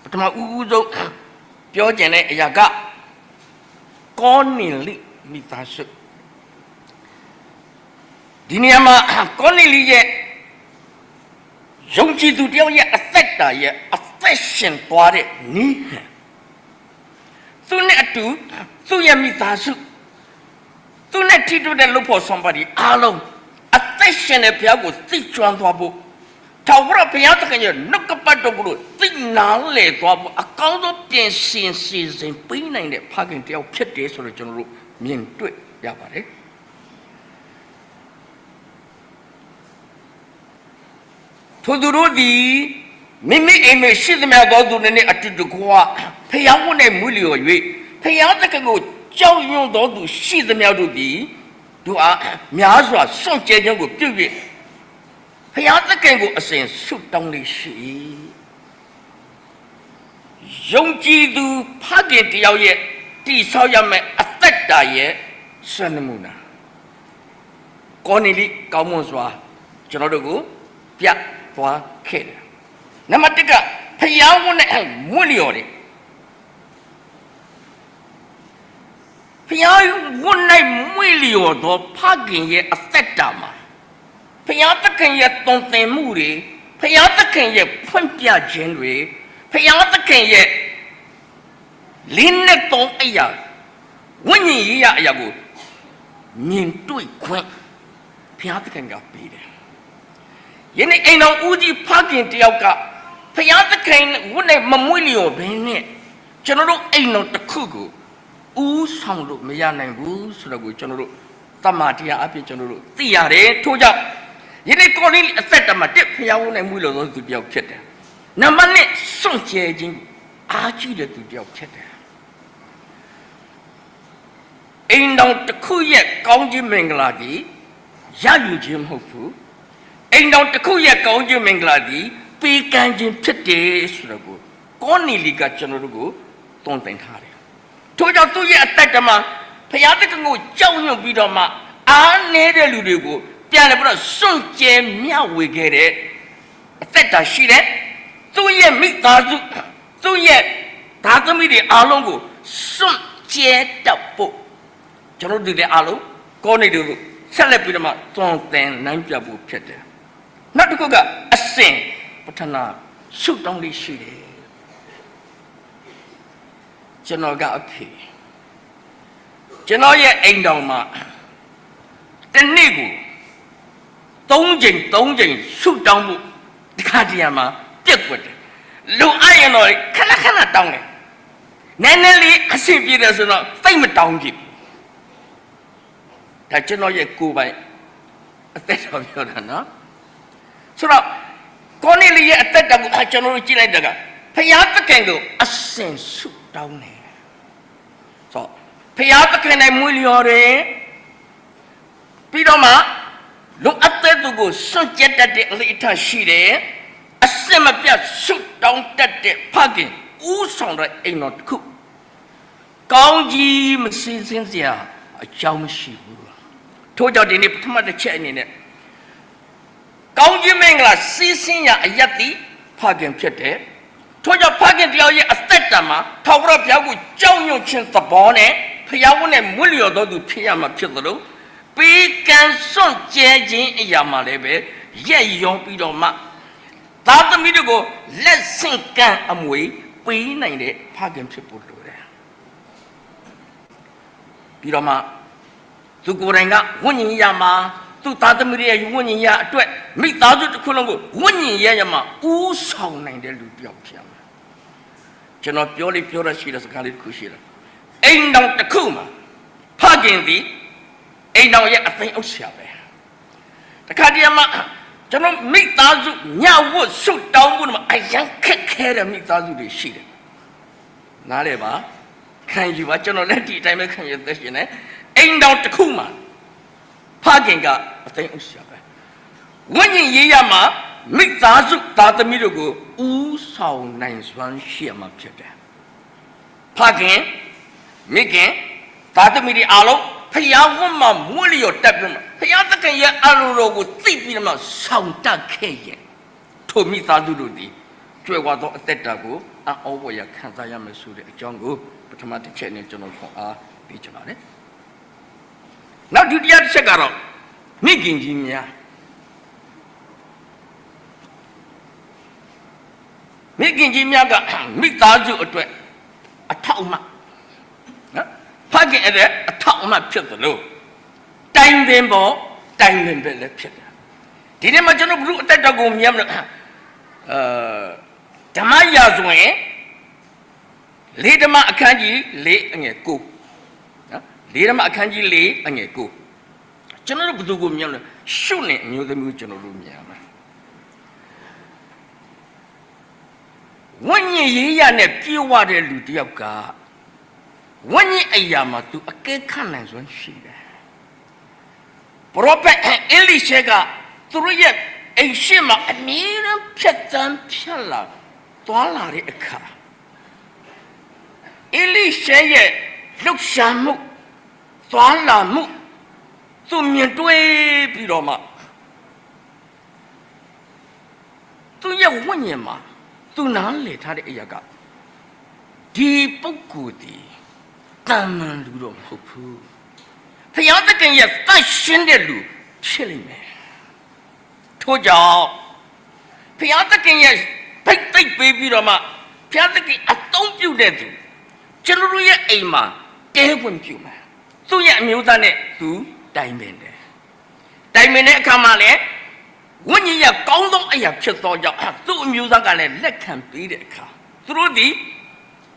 ပထမဦးဆုံးပြောကျင်တဲ့အရာကကောနီလိမိသားစုဒီနေရာမှာကောနီလိရဲ့ယုံကြည်သူတယောက်ရဲ့အသက်တာရဲ့အသက်ရှင်သွားတဲ့နည်းသူနဲ့အတူသူ့ရဲ့မိသားစုသူနဲ့ထိတွေ့တဲ့လို့ဖို့ဆောင်ပါဒီအားလုံးအသက်ရှင်တဲ့ဘုရားကိုသိကျွမ်းသွားဖို့ထာဝရဘုရားသခင်ရဲ့နှုတ်ကပတ်တော်ကိုသိနာလေသွားဖို့အကောင်းဆုံးပြင်ဆင်စီစဉ်ပေးနိုင်တဲ့ဖခင်တယောက်ဖြစ်တယ်ဆိုတော့ကျွန်တော်တို့မြင်တွေ့ရပါတယ်ထိုသူတို့သည်မိမိအိမ်မှာရှိသမျှသောသူတွေနဲ့အတူတကွာဖျားဝတ်နဲ့မွေးလျော်၍ဖျားသခင်ကိုကြောက်ရွံ့သောသူရှိသမျှတို့သည်တို့အားများစွာစွန့်ကြဲခြင်းကိုပြု၍ဖျားသခင်ကိုအစဉ်ဆုတောင်းလေးရှိယုံကြည်သူဖခင်တယောက်ရဲ့တည်ဆောက်ရမယ့်အသက်တာရဲ့ဆွမ်းနမှုနာကောနီလိကောင်းမွန်စွာကျွန်တော်တို့ကိုပြသွားခဲ့တယ်နံပါတ်1ကဖျားဝတ်နဲ့မွေးလျော်တယ်ဖျားဝတ်နဲ့မွေးလျော်သောဖခင်ရဲ့အသက်တာမှာဖျားသခင်ရဲ့တုံသင်မှုတွေဖျားသခင်ရဲ့ဖွင့်ပြခြင်းတွေဖျားသခင်ရဲ့လင်းနဲ့တုံးအရာဝိညာဉ်ရေးရအရာကိုမြင်တွေ့ခွင့်ဖျားသခင်ကပေးတယ်ယနေ့အိမ်တော်ဦးကြီးဖခင်တယောက်ကဖ ဖယားသခင်ဝတ်နဲ့မမွေးလျော်ဘဲနဲ့ကျွန်တော်တို့အိမ်တော်တစ်ခုကိုဦးဆောင်လို့မရနိုင်ဘူးဆိုတော့ကိုကျွန်တော်တို့တမန်တရားအဖြစ်ကျွန်တော်တို့သိရတယ်ထို့ကြောင့်ယနေ့ကိုလေးအသက်တမတစ်ဖယားဝတ်နဲ့မွေးလျော်သောသူတယောက်ဖြစ်တယ်နံပါတ်1စွန့်ကြဲခြင်းအားကြီးတဲ့သူတယောက်ဖြစ်တယ်အိမ်တော်တစ်ခုရဲ့ကောင်းခြင်းမင်္ဂလာကြီးရယူခြင်းမဟုတ်ဘူးအိမ်တော်တစ်ခုရဲ့ကောင်းခြင်းမင်္ဂလာကြီးပေးကမ်းခြင်းဖြစ်တယ်ဆိုတော့ကိုနီလီကကျွန်တော်တို့ကိုတွန်းတင်ထားတယ်ထို့ကြောင့်သူ့ရဲ့အသက်တမဖယားသခင်ကိုကြောက်ရွံ့ပြီးတော့မှအားနေတဲ့လူတွေကိုပြန်လည်းပြီးတော့စွန့်ကြဲမျှဝေခဲ့တဲ့အသက်တာရှိတဲ့သူ့ရဲ့မိသားစုသူ့ရဲ့သားသမီးတွေအားလုံးကိုစွန့်ကြဲတတ်ဖို့ကျွန်တော်တို့လည်းအားလုံးကိုနေတို့ဆက်လက်ပြီးတော့မှတွန်းတင်နိုင်ပြဖို့ဖြစ်တယ်နောက်တစ်ခုကအစဉ်ပထနာဆုတောင်းလေးရှိတယ်ကျွန်တော်ကအဖေကျွန်တော်ရဲ့အိမ်တော်မှာတစ်နေ့ကို3ချိန်ဆုတောင်းဖို့ဒီခါတည်းမှာပြက်ွက်တယ်လူအရင်တော့ခဏတောင်းတယ်နည်းနည်းလေးအဆင်ပြေတယ်ဆိုတော့သိမတောင်းကြည့်ဒါကျွန်တော်ရဲ့ကိုယ်ပိုင်အသက်တော်ပြောတာနော်ဆိုတော့ကိုနေလီရဲ့အသက်တော်ကိုကျွန်တော်တို့ကြည့်လိုက်တာကဖယားသခင်ကိုအစဉ်ဆုတောင်းတယ်ဆိုဖယားသခင်နဲ့မွေးလျော်တယ်ပြီးတော့မှလူအသက်သူကိုစွန့်ကြက်တတ်တဲ့အလေးအထားရှိတယ်အစစ်မပြတ်ဆုတောင်းတတ်တဲ့ဖခင်ဦးဆောင်တဲ့အိမ်တော်တစ်ခုကောင်းကြီးမစင်စင်စရာအကြောင်းမရှိဘူးထို့ကြောင့်ဒီနေ့ပထမတစ်ချက်အနေနဲ့ကောင်းကြီးမင်္ဂလာစီးစင်းရာအယက်တိဖခင်ဖြစ်တယ်ထို့ကြောင့်ဖခင်တရားရဲ့အသက်တာမှာထာဝရဘုရားကိုကြောက်ရွံ့ခြင်းသဘောနဲ့ဖျားဝတ်နဲ့မွေးလျော်တော်သူဖြစ်ရမှာဖြစ်သလိုပေးကမ်းစွန့်ကြဲခြင်းအရာမှာလည်းပဲရက်ရုံပြီးတော့မှသားသမီးတို့ကိုလက်ဆင့်ကမ်းအမွေပေးနိုင်တဲ့ဖခင်ဖြစ်ဖို့လိုတယ်ပြီးတော့မှသူကိုယ်တိုင်ကဝိညာဉ်ရမှာသူသားသမီးရဲ့ဝိညာဉ်ရအတွက်မိသားစုတစ်ခုလုံးကိုဝိညာဉ်ရမှာဦးဆောင်နိုင်တဲ့လူတစ်ယောက်ဖြစ်မှာကျွန်တော်ပြောရရှိတဲ့စကားလေးတစ်ခုရှိတယ်အိမ်တော်တစ်ခုမှာဖခင်သည်အိမ်တော်ရဲ့အသိအုပ်ဆရာပဲတခါတည်းမှာကျွန်တော်မိသားစုညဝတ်ဆုတောင်းဖို့မှာအရန်ခက်ခဲတဲ့မိသားစုတွေရှိတယ်နားလေပါခံယူပါကျွန်တော်လက်ဒီအတိုင်းပဲခံရသက်ရှင်တယ်အိမ်တော်တစ်ခုမှာဖခင်ကအသိအုပ်ဆရာပဲဝိညာဉ်ရေးရမှာမိသားစုသားသမီးတို့ကိုဦးဆောင်နိုင်စွမ်းရှိရမှာဖြစ်တယ်ဖခင်မိခင်သားသမီးတွေအားလုံးဖယားဝတ်မှာမွေးလျော်တက်ပြီးမှဖယားသခင်ရဲ့အလိုတော်ကိုသိပြီးမှဆောင်တတ်ခဲ့ရင်ထိုမိသားစုတို့သည်ကြွယ်ဝသောအသက်တာကိုအောဘရခံစားရမယ်ဆိုတဲ့အကြောင်းကိုပထမတစ်ချက်နဲ့ကျွန်တော်ခွန်အားပေးချင်ပါတယ်နောက်ဒုတိယတစ်ချက်ကတော့မိခင်ကြီးများမိခင်ကြီးများကမိသားစုအတွက်အထောက်အမနော်ဖခင်အဲ့ဒါအထောက်အမဖြစ်သလိုတိုင်ပင်ပဲလည်းဖြစ်တယ်ဒီနေ့မှာကျွန်တော်ဘုရုအတက်တော်ကိုမြင်မလို့ဓမ္မရာဇဝင်လေဓမ္မအခန်းကြီး4အငယ်9နော်လေဓမ္မအခန်းကြီး4အငယ်9ကျွန်တော်တို့ဘုသူကိုမြင်လို့ရှုနေအမျိုးသမီးကျွန်တော်တို့မြင်ရမှာဝိညာဉ်ရေးရနဲ့ပြေဝတဲ့လူတယောက်ကဝိညာဉ်အရာမှာသူအကဲခတ်နိုင်စွမ်းရှိတယ်ပရောဖက်အေလိရှေကသူတို့ရဲ့အိမ်ရှိမှာအမြဲတမ်းဖြတ်တန်းဖြတ်လာသွားလာတဲ့အခါအေလိရှေရဲ့လှုပ်ရှားမှုသွားလာမှုသူမြင်တွေ့ပြီးတော့မှသူရဲ့ဝိညာဉ်မှာသူနားလည်ထားတဲ့အရာကဒီပုဂ္ဂိုလ်ဒီတမန်လူတော့မဟုတ်ဘူးဖယားသခင်ရဲ့တတ်ရှင်းတဲ့လူဖြစ်လိမ့်မယ်ထို့ကြောင့်ဖယားသခင်ရဲ့ဖိတ်သိပ်ပေးပြီးတော့မှဖယားသခင်အသုံးပြုတဲ့သူကျွန်တော်ရဲ့အိမ်မှာတဲပွင့်ပြုမယ်သူ့ရဲ့အမျိုးသားနဲ့သူတိုင်ပင်တဲ့အခါမှာလည်း when you are gone on a chito, two music and let can be the car. Through the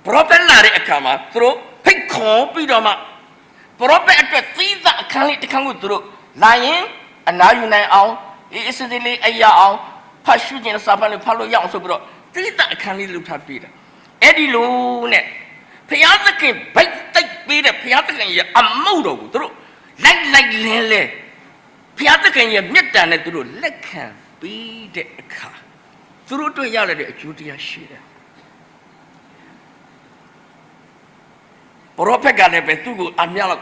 prophet Kama, through pick copy doma. Prophet at the things that can't come through. Lying, and now you know, it's a delay a year, Pashu and Sapan and Palo Yang so bro. Things that can't look at Peter. Eddie Lune, Piazza can bite take Peter, Piazza can a modo through. Like Lele. Piazza can you meet down through. Let can be the car. Through to yell at Julia Shida. Prophet got a betugo and yellow.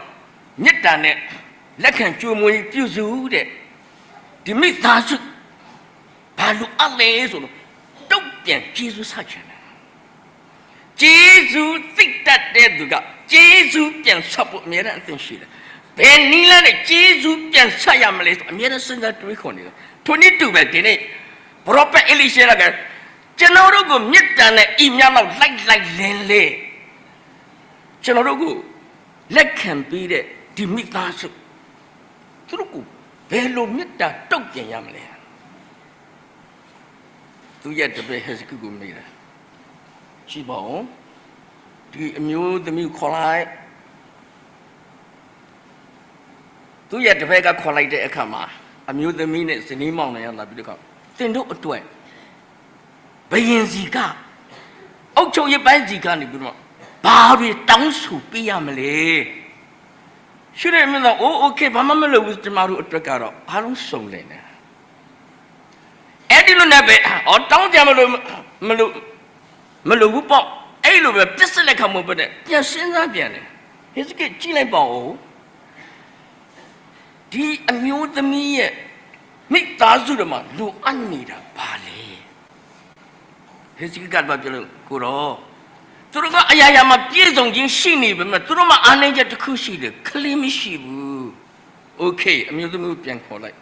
Meet down it. Let can you move you the Dimitas Palu Ales don't get Jesus Hutchin. Jesus think that dead to God. Jesus can support me and think she. Ben Nila, Jesus can say I'm late. I'm here to send that to record. 22 back in it. Proper Elisha again. General meet down the email like Lele. General let can be the Dimitas. True. Bello meet that dog yamle. To yet the bay has Google made. She bone. Do you amuse the new collide? To yet the Vega collide a kama. Amuse the minutes in Imon and la Bidica. Then do it to it. Bayin Zika. Ocho ye by Zika, Nibuno. Barbie downs who be amle. Should I mean, oh, okay, Mamma was the Maru Tracaro. I don't so late. Eddie Lunabe, or down Jamalu Malupo, Elu, pistol like a mobile. Yes, in that piano. His get chile bow. He amused the me. Make Tazurama, do unneed a ballet. His got Babilu, Kuro. Turuga ayama piezong jing shini but turuma anaja to kushi the klimishibu. Okay, amuse the mood pian collect.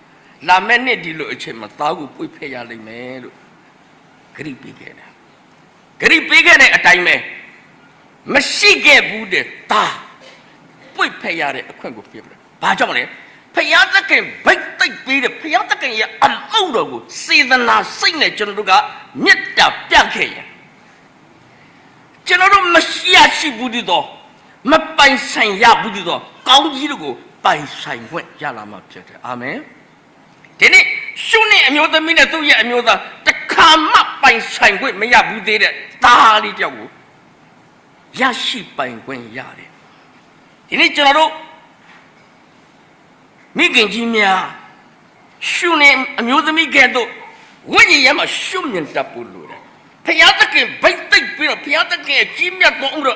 La mene di lo chema tagu pui paya le me. Creepy get. Creepy get a time. Machine bude ta. Pui paya a quango people. Pajamale. Payata can bite the beat of Payata can ya unloadable. See the now signature luga, Nita Bianca. General Messiah Budido, Mapai San Ya Budido, Gaudigo, by San Wet Yalama. Amen. Then it soon amuse the minute to ya amuse the come up by San Wet Maya Budid, Tali Jago. Yashi by Gwen Yari. In it, General Migan Jimia, soon amuse me ghetto, when you am a shuman tapulu. Piazza can bite the Piazza can Jimmy at Bongo.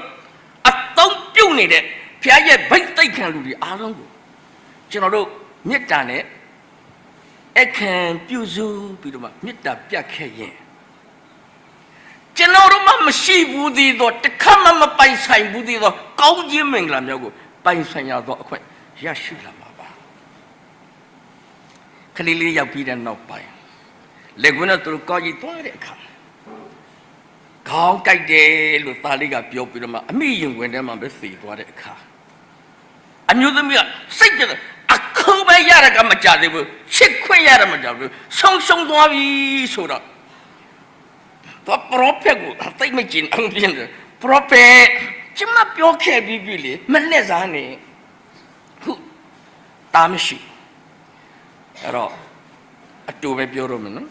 I don't do it. Piazza bite the can do the Alongo. General, knit done it. I can puzu, Piduma, knit that Piacayen. General Mamma she woody dot the come by sign woody dot go Jim England Yago by sign out dot quite. Yashula Maba. Kalili Yapid and not by. Leguna to call you toilet come. Kong Kai de Lutaliga Piopidama, a million when them on the sea for the car. I knew them here, singular, a Koba Yaragamajabu, Chikwa Yaramajabu, Song Wabi Soda. The prophet, take me in Anglian, prophet, Jimma Pioke Bibili, Melezani, who Tamishi. At all, a two-way bureau.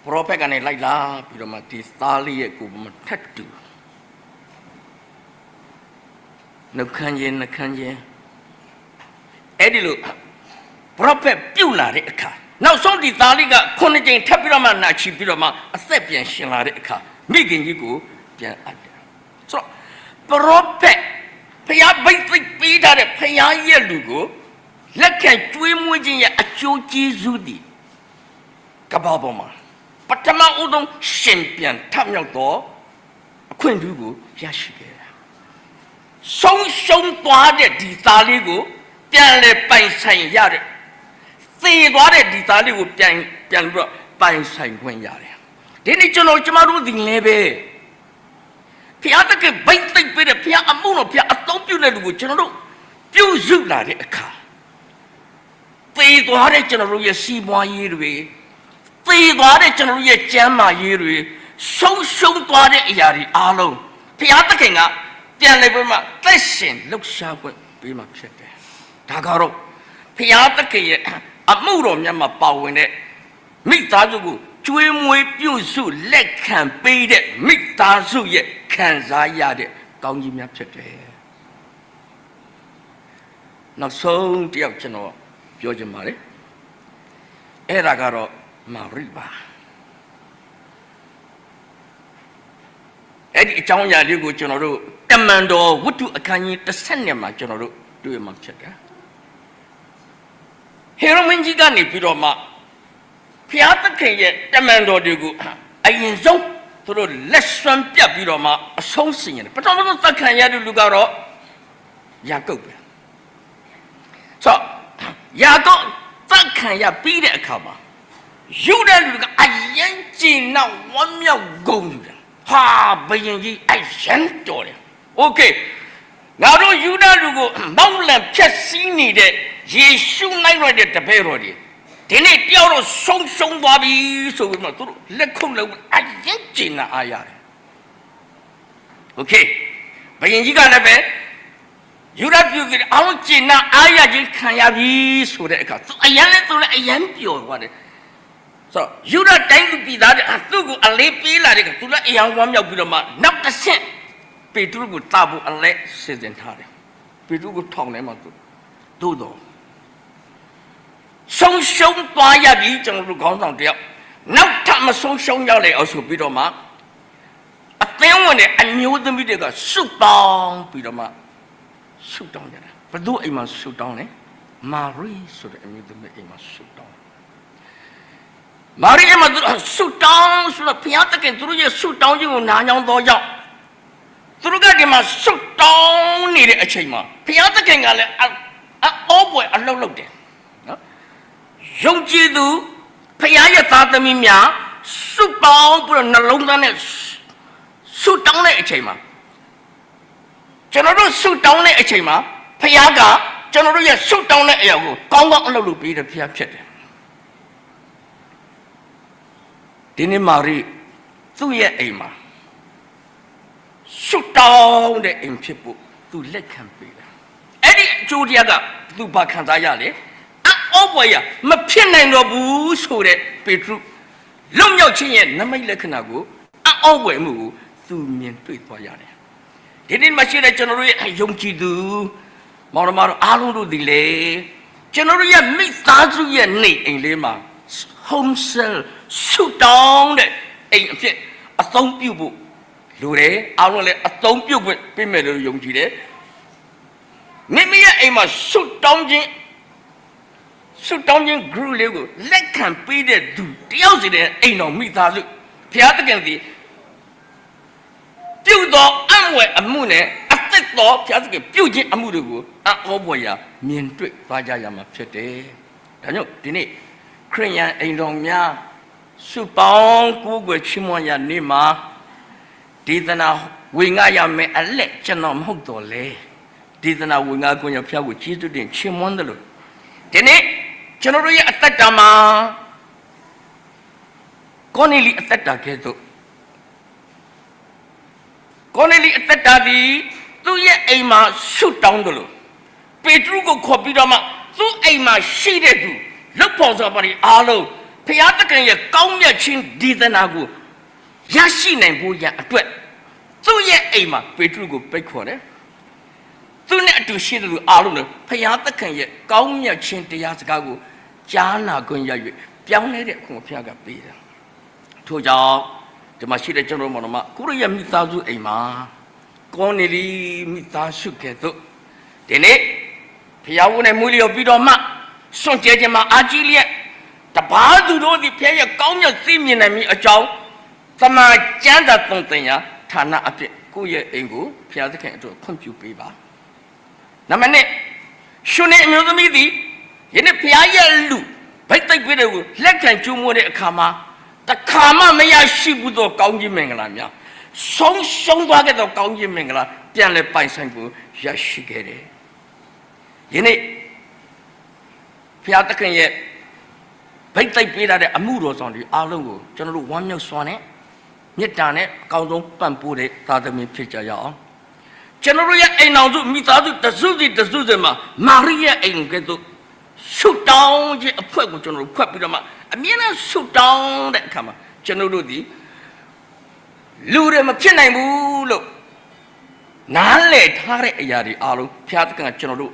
Prophet and like la, Piromati, Sali, a good tattoo. No canyon. Edilu, prophet Pula. Now, so the Taliga, Conagin, Tapirama, Nachi Pirama, a Sepian Shinarica, making you go, Pian. So, prophet, pay up by Peter, pay a year to go. Let can swim within a chochi zudi. Kababoma. Patama udon champion tamyo do Queen Dugu Yashige. Song Toade di Taligo, Pianle by Saint Yare. Say what di Taligo Pian by Saint Gwen Yare. Then it's no Jamaru di Lebe. Piata can bite the bit of Pia Amuno Pia, a popular with General. You zoom like a car. Say what general you see more year way. သေသွားတဲ့ကျွန်တော်ရဲ့ကျမ်းမာရေးတွေဆုံးရှုံးသွားတဲ့အရာတွေအားလုံးဘုရားသခင်ကပြန်လဲပြီးမှသက်ရှင်လှုပ်ရှားခွင့်ပေးမှဖြစ်တယ်ဒါကတော့ဘုရားသခင်ရဲ့အမှုတော်မြတ်မှာပါဝင်တဲ့မိသားစုကိုကျွေးမွေးပြုစုလက်ခံပေးတဲ့မိသားစုရဲ့ခံစားရတဲ့ကောင်းကြီးများဖြစ်တယ်နောက်ဆုံးတယောက်ကျွန်တော်ပြောချင်ပါတယ်အဲ့ဒါကတော့မာရိပါအဲ့ဒီအကြောင်းအရာလေးကိုကျွန်တော်တို့တမန်တော်ဝတ္ထုအခန်းကြီး30မှာကျွန်တော်တို့တွေ့မှဖြစ်တယ်ဟေရိုမင်းကြီးကနေပြီးတော့မှဖျားသခင်ရဲ့တမန်တော်တွေကိုအရင်ဆုံးသူတို့လက်ဆွမ်းပြတ်ပြီးတော့မှအဆုံးစီရင်တယ်ပထမဆုံးသတ်ခံရတဲ့လူကတော့ယာကုပ်ပဲဆိုယာကုပ်သတ်ခံရပြီးတဲ့အခါမှာယူတဲ့လူကအရင်ကျင်နောက်ဝမ်းမြောက်ဂုဏ်ယူတယ်ဟာဘယင်ကြီးအရန်တော်တယ်โอเคငါတို့ယူတဲ့လူကိုမောင်းလံဖြတ်စည်းနေတဲ့ယေရှုနိုင်ရတဲ့တပည့်တော်တွေဒီနေ့တယောက်တော့ဆုံးရှုံးသွားပြီဆိုပြီးတော့သူတို့လက်ခုပ်လုံးအရင်ကျင်လာအားရတယ်โอเคဘယင်ကြီးကလည်းပဲယူရပြုပြီးအောင်ကျင်နာအားရခြင်းခံရပြီဆိုတဲ့အခါသူအရန်လည်းသူလည်းအရန်ပျော်သွားတယ်ဆိုယူရတိုင်းလူပြည်သားတွေသူ့ကိုအလေးပေးလာတဲ့ကသူလည်းအရန်ဝမ်းမြောက်ပြီးတော့မှနောက်တစ်ဆင့်ပေတရုကိုတာဖို့အလဲစီစဉ်ထားတယ်ပေတရုကိုထောင်ထဲမှာသူတို့တော့ဆုံးရှုံးသွားရပြီကျွန်တော်တို့ခေါင်းဆောင်တယောက်နောက်ထပ်မဆုံးရှုံးရောက်လေအောင်ဆိုပြီးတော့မှအသင်းဝင်တဲ့အမျိုးသမီးတွေကဆုတောင်းပြီးတော့မှဆုတောင်းကြတာဘယ်သူအိမ်မှာဆုတောင်းလဲမာရိဆိုတဲ့အမျိုးသမီးအိမ်မှာဆုတောင်းမာရိအိမ်မှာဆုတောင်းဆိုတော့ဘုရားသခင်သူတို့ရဲ့ဆုတောင်းခြင်းကိုနားညောင်းတော့ကြောင့်သူတို့ကဒီမှာဆုတောင်းနေတဲ့အချိန်မှာဘုရားသခင်ကလည်းအောပွဲအလှုပ်လှုပ်တယ်နော်ယုံကြည်သူဘုရားရဲ့သားသမီးများဆုတောင်းပြီးတော့နှလုံးသားနဲ့ဆုတောင်းတဲ့အချိန်မှာကျွန်တော်တို့ဆုတောင်းတဲ့အချိန်မှာဘုရားကကျွန်တော်တို့ရဲ့ဆုတောင်းတဲ့အရာကိုကောင်းကောင်းအလုပ်လုပ်ပေးတဲ့ဘုရားဖြစ်တယ်ဒီနေ့မာရိသူ့ရဲ့အိမ်မှာဆုတောင်းတဲ့အိမ်ဖြစ်ဖို့သူလက်ခံပေးတယ်အဲ့ဒီအကျိုးတရားကသူဘာခံစားရလဲအောပွဲရမဖြစ်နိုင်တော့ဘူးဆိုတဲ့ပေတရုလွတ်မြောက်ခြင်းရဲ့နမိတ်လက္ခဏာကိုအောပွဲမှုကိုသူမြင်တွေ့သွားရတယ်ဒီနေ့မှာရှိတဲ့ကျွန်တော်တို့ရဲ့ယုံကြည်သူမောင်နှမတို့အားလုံးတို့ဒီလေကျွန်တော်တို့ရဲ့မိသားစုရဲ့နေအိမ်လေးမှာ home cell ဆုတောင်းတဲ့အိမ်အဖြစ်အသုံးပြုဖို့လူတွေအားလုံးလည်းအသုံးပြုခွင့်ပေးမယ်လို့ယုံကြည်တယ်မိမိရဲ့အိမ်မှာဆုတောင်းခြင်း group လေးကိုလက်ခံပေးတဲ့သူတယောက်စီတဲ့အိမ်တော်မိသားစုဘုရားသခင်သည်ပြုသောအံ့ဝယ်အမှုနဲ့အသက်တော်ဘုရားသခင်ပြုခြင်းအမှုတွေကိုအောပွဲရာမြင်တွေ့သွားကြရမှာဖြစ်တယ်ဒါကြောင့်ဒီနေ့ခရိယန်အိမ်တော်များစုပေါင်းကိုးကွယ်ချီးမွမ်းရနေ့မှာဒေသနာဝင်ငါရမယ်အလက်ကျွန်တော်မဟုတ်တော့လေဒေသနာဝင်ငါကိုရဖျားကိုကျေးဇူးတင်ချီးမွမ်းတယ်လို့ဒီနေ့ကျွန်တော်တို့ရဲ့အသက်တာမှာကိုနေလီအသက်တာကဲ့သို့ကိုနေလီအသက်တာဒီသူ့ရဲ့အိမ်မှာဆုတောင်းတယ်လို့ပေတရုကိုခေါ်ပြီးတော့မှသူ့အိမ်မှာရှိတဲ့သူလောက်ပေါ်စောပါရီအားလုံးဘုရားသခင်ရဲ့ကောင်းမြတ်ခြင်းဒေသနာကိုရရှိနိုင်ဖို့ရအတွက်သူ့ရဲ့အိမ်မှာပေတရုကိုပိတ်ခေါ်တယ်သူနဲ့အတူရှိတဲ့လူအားလုံးလည်းဘုရားသခင်ရဲ့ကောင်းမြတ်ခြင်းတရားစကားကိုကြားနာခွင့်ရ၍ပြောင်းလဲတဲ့အခွင့်ဘုရားကပေးတယ်ထို့ကြောင့်ဒီမှာရှိတဲ့ကျွန်တော်မောင်မကိုရရဲ့မိသားစုအိမ်မှာကောနေလီမိသားစုကဲ့သို့ဒီနေ့ဘုရားဝန်နဲ့မူလျော်ပြီးတော့မှစွန့်ကြဲခြင်းမှာအာကြီးလျက်တပါးသူတို့ဒီဘုရားရဲ့ကောင်းမြတ်သိမြင်နိုင်မိအကြောင်းသမာကျမ်းသာသုံးသင်ရာဌာနအဖြစ်ကိုယ့်ရဲ့အိမ်ကိုဘုရားသခင်အတွက်ခွင့်ပြုပေးပါနံပါတ်1ရှင်နေအမျိုးသမီးသည်ယနေ့ဘုရားရဲ့လူဗိတ်သိက်ပေးတဲ့ကိုလက်ခံကျူးမွေးတဲ့အခါမှာတခါမှမရရှိဘူးသောကောင်းကြီးမင်္ဂလာများဆုံးရှုံးသွားခဲ့သောကောင်းကြီးမင်္ဂလာပြန်လဲပိုင်ဆိုင်ကိုရရှိခဲ့တယ်။ယနေ့ဘုရားသခင်ရဲ့ ဘိတ်သိက်ပေးတဲ့အမှုတော်ဆောင်တွေအားလုံးကိုကျွန်တော်တို့ဝမ်းမြောက်စွာနဲ့မေတ္တာနဲ့အကောင်းဆုံးပံ့ပိုးတဲ့သာသမီဖြစ်ကြရအောင်ကျွန်တော်တို့ရဲ့အိမ်တော်စုမိသားစုတစုစီမှာမာရိရဲ့အိမ်ကဲ့သို့ဆုတောင်းခြင်းအဖွဲကိုကျွန်တော်တို့ဖွက်ပြီးတော့မှအမြဲတမ်းဆုတောင်းတဲ့အခါမှာကျွန်တော်တို့ဒီလူတွေမဖြစ်နိုင်ဘူးလို့နားလည်ထားတဲ့အရာတွေအားလုံးဘုရားသခင်ကကျွန်တော်တို့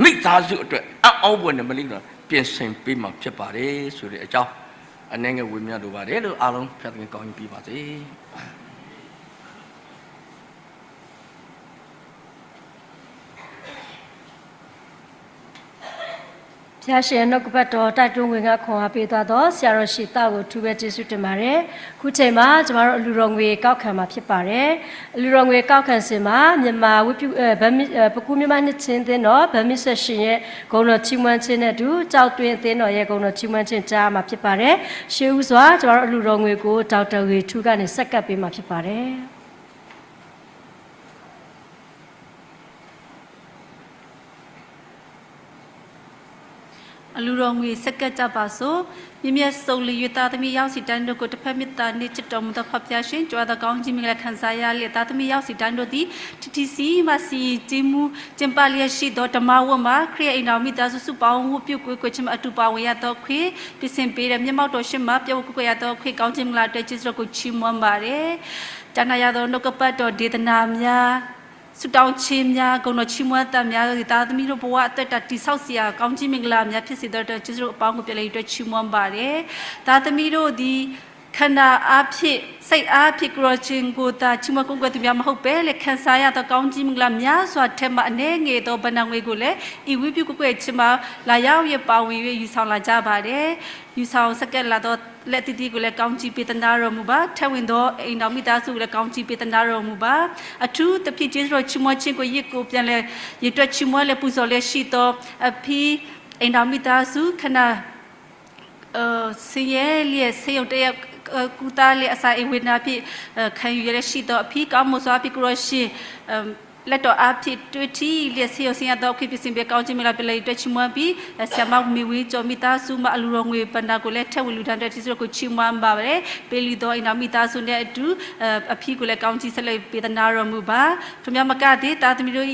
မိသားစုအတွက်အောက်ဘွယ်နဲ့မလိမ့်တော့ပြင်ဆင်ပေးမှဖြစ်ပါတယ်ဆိုတဲ့အကြောင်းအနေငယ်ဝေမျှလိုပါတယ်လို့အားလုံးဘုရားသခင်ကောင်းကြီးပေးပါစေဖျားရှင်နှုတ်ကပတ်တော်တိုက်တွန်းဝင်ကခွန်အားပေးသွားတော့ဆရာတော်ရှိတောက်ကိုထူးပဲကျေးဇူးတင်ပါတယ်။ခုချိန်မှာကျမတို့အလူတော်ငွေကောက်ခံမှာဖြစ်ပါတယ်။အလူတော်ငွေကောက်ခံစင်မှာမြန်မာဝိပုပကူမြန်မာနှစ်ချင်းသင်းတော်ဗမစ်ဆက်ရှင်ရဲ့ဂုဏ်တော်ချီးမွမ်းခြင်းနဲ့အတူကြောက်တွင်သင်းတော်ရဲ့ဂုဏ်တော်ချီးမွမ်းခြင်းကြားမှာဖြစ်ပါတယ်။ရှေးဦးစွာကျမတို့အလူတော်ငွေကိုဒေါက်တာဝေထူးကနေဆက်ကပ်ပေးမှာဖြစ်ပါတယ်။ အလူတော်ငွေစက္ကကြပါစို့မြမြစုံလီရသားသမီးရောက်စီတန်းတို့ကိုတစ်ဖက်မြတ်တာနေချစ်တော်မူသောဖပြရှင်ကြွားသောကောင်းကြီးမင်္ဂလာခံစားရလေသားသမီးရောက်စီတန်းတို့သည် TCC မှာစီဂျင်းမူကျင်ပလျက်ရှိသောဓမ္မဝတ်မှာခရစ်အိမ်တော်မိသားစုစုပေါင်းဝတ်ပြုကိုကိုချင်းအတူပါဝင်ရသောခွေပြစင်ပေးတဲ့မျက်မှောက်တော်ရှင်မှာပြုတ်ကိုရသောခွေကောင်းခြင်းမင်္ဂလာတဲ့ကျေးဇူးတော်ကိုချီးမွမ်းပါတယ်။တဏှာရသောနှုတ်ကပတ်တော်ဒေသနာများဆုတောင်းခြင်းများဂုဏ်တော်ချီးမွမ်းတတ်များသာသမီးတို့ဘဝအသက်တာတိဆောက်စရာကောင်းခြင်းမင်္ဂလာများဖြစ်စေတဲ့ကျေးဇူးတော်အပေါင်းကိုပြည့်လည်အတွက်ချီးမွမ်းပါတယ်။သာသမီးတို့သည်ခန္ဓာအားဖြင့်စိတ်အားဖြင့်ကရောချင်းကိုသာချီးမွမ်းကုန်ကွယ်သူများမဟုတ်ပဲလေခံစားရသောကောင်းခြင်းမင်္ဂလာများစွာထက်မှအနေငယ်သောဗဏ္ဍငွေကိုလည်းဤဝိပုကွယ်ခြင်းမှာလာရောက်ရပါဝင်၍ယူဆောင်လာကြပါတယ်။ယူဆောင်စကက်လာသောလက်တီတီကိုလည်းကောင်းချီးပေးသနာတော်မူပါထက်ဝင်သောအိမ်တော်မိသားစုကိုလည်းကောင်းချီးပေးသနာတော်မူပါအထူးသဖြင့်ကျေးဇူးတော်ချီးမွမ်းခြင်းကိုရစ်ကိုပြန်လဲရစ်တွက်ချီးမွမ်းလဲပူဇော်လဲရှိသောအဖီအိမ်တော်မိသားစုခဏစင်ရဲလျက်ဆေးရုံတရက်ကူတာလေအစာအဝိနာဖြစ်ခံယူရရှိတော့အဖီကောင်းမှုစွာဖြစ်ကြရရှိလက်တော်အဖြစ်တွေ့တီလက်စီယစင်ရတော့ခိပစင်ပဲကောင်းချင်မလားပြလေတွေ့ချမွန်ပြီးဆရာမမီဝီကျော်မိသားစုမအလူတော်ငွေပန္နာကိုလည်းထက်ဝလူတန်းတဲ့တီစကိုချီမွန်ပါပဲပေလီတော်အိမ်တော်မိသားစုနဲ့အတူအဖီကိုလည်းကောင်းချီဆက်လက်ပေးသနာတော်မူပါသူများမကသေးတာသမီးတို့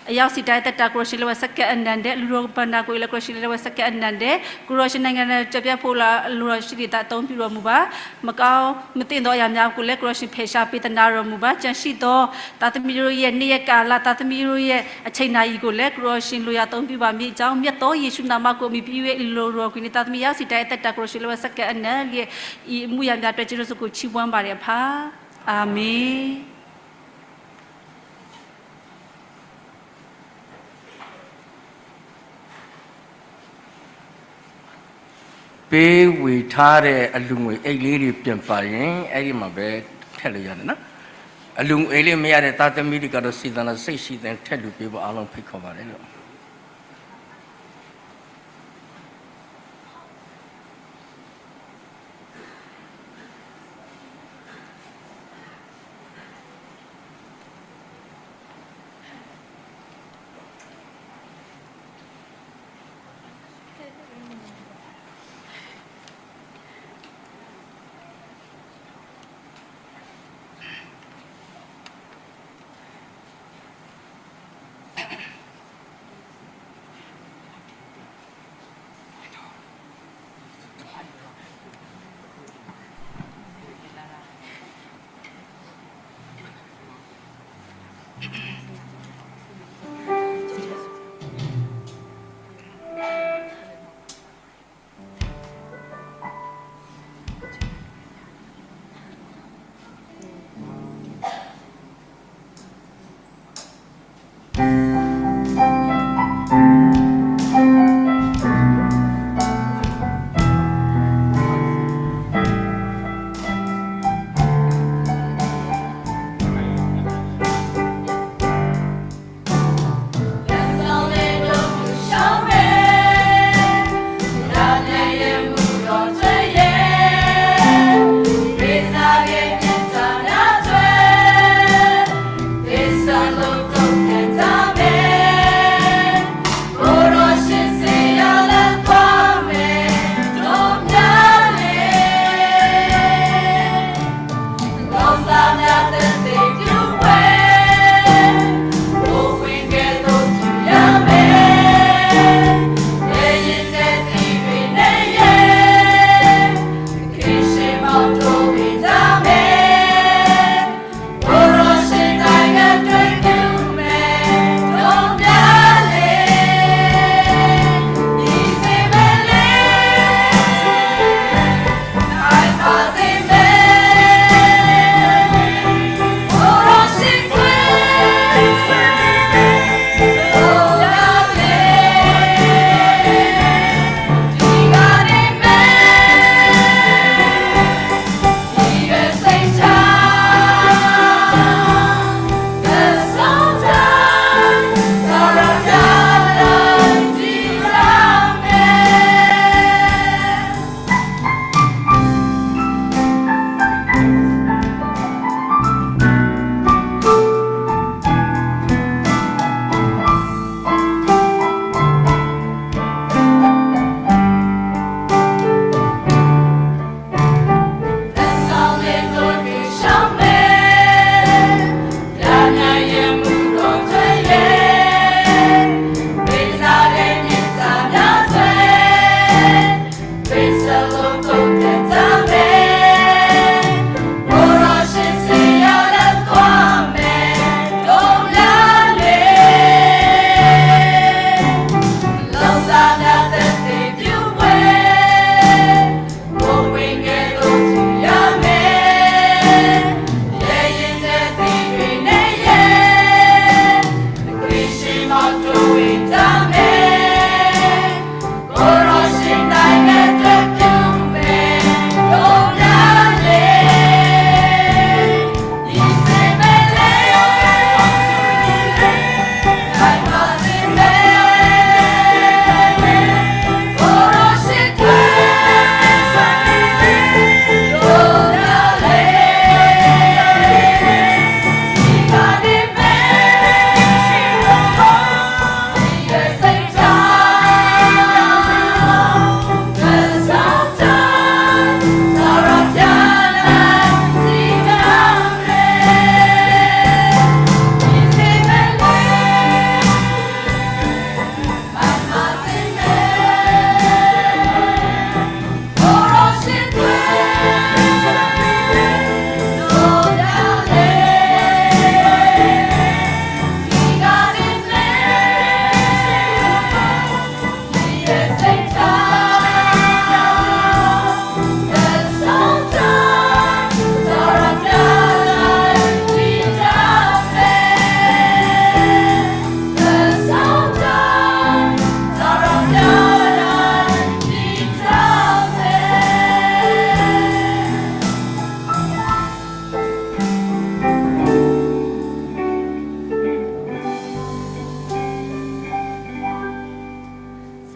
အရောက်စီတိုင်းတက်တာကရရှိလဝစကအနန်တဲ့လူတော်ပန္နာကိုလည်းကရရှိလဝစကအနန်တဲ့ကရရှိနိုင်ငံနဲ့ကြပြဖို့လာလူတော်ရှိတဲ့အသုံးပြုတော်မူပါမကောင်းမတင်တော့ရများကိုလည်းကရရှိဖေရှာပေးသနာတော်မူပါကြံရှိသောတာသမီးတို့ရဲ့နေ့ရက်ကာလာတာသမီးတို့ရဲ့အချိန်နာရီကိုလည်းကရောရှင်လိုရသုံးပြပါမိအကြောင်းမြတ်သောယေရှုနာမကိုမြည်ပြီးရဲ့လိုရောခွေတာသမီးရောက်စီတိုင်းတက်တာကရောရှင်လိုစကအနန်ရဲ့ဤမှုရများအတွက်ကျေးဇူးကိုချီးမွမ်းပါတယ်ဖာအာမင်ပေးဝေထားတဲ့အလူငွေအိတ်လေးတွေပြန်ပါရင်အဲ့ဒီမှာပဲထည့်လို့ရတယ်နော်အလူအိတ်လေးမရတဲ့သားသမီးတွေကတော့စီတနာစိတ်ရှိတဲ့ထက်လူပေးဖို့အားလုံးဖိတ်ခေါ်ပါတယ်လို့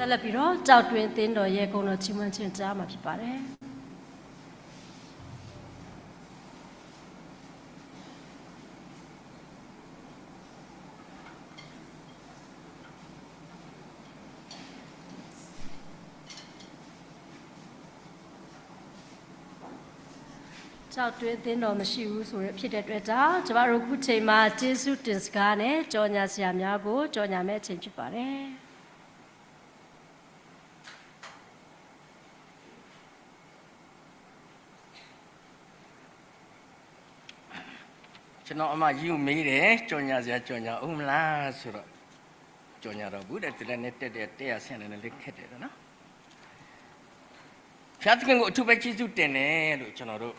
ဆက်လက်ပြီးတော့ကြောက်တွင်သင်းတော်ရဲ့ဂုဏ်တော်ချီးမွမ်းခြင်းကြားမှာဖြစ်ပါတယ်ကြောက်တွင်သင်းတော်မရှိဘူးဆိုရဖြစ်တဲ့အတွက်ကြောင့်ကျမတို့ခုချိန်မှာကျေးဇူးတင်စကားနဲ့ကြော်ညာဆရာများကိုကြော်ညာမဲ့အချိန်ဖြစ်ပါတယ်ကျွန်တော်အမယူမေးတယ်ကြော်ညာစရာကြော်ညာဦးမလားဆိုတော့ကြော်ညာတော့ဘူးတဲ့ဒီလည်းနဲ့တက်တက်ဆင်းနေလေးခက်တယ်နော်ဖျားသခင်ကိုအထူးပဲကျေးဇူးတင်တယ်လို့ကျွန်တော်တို့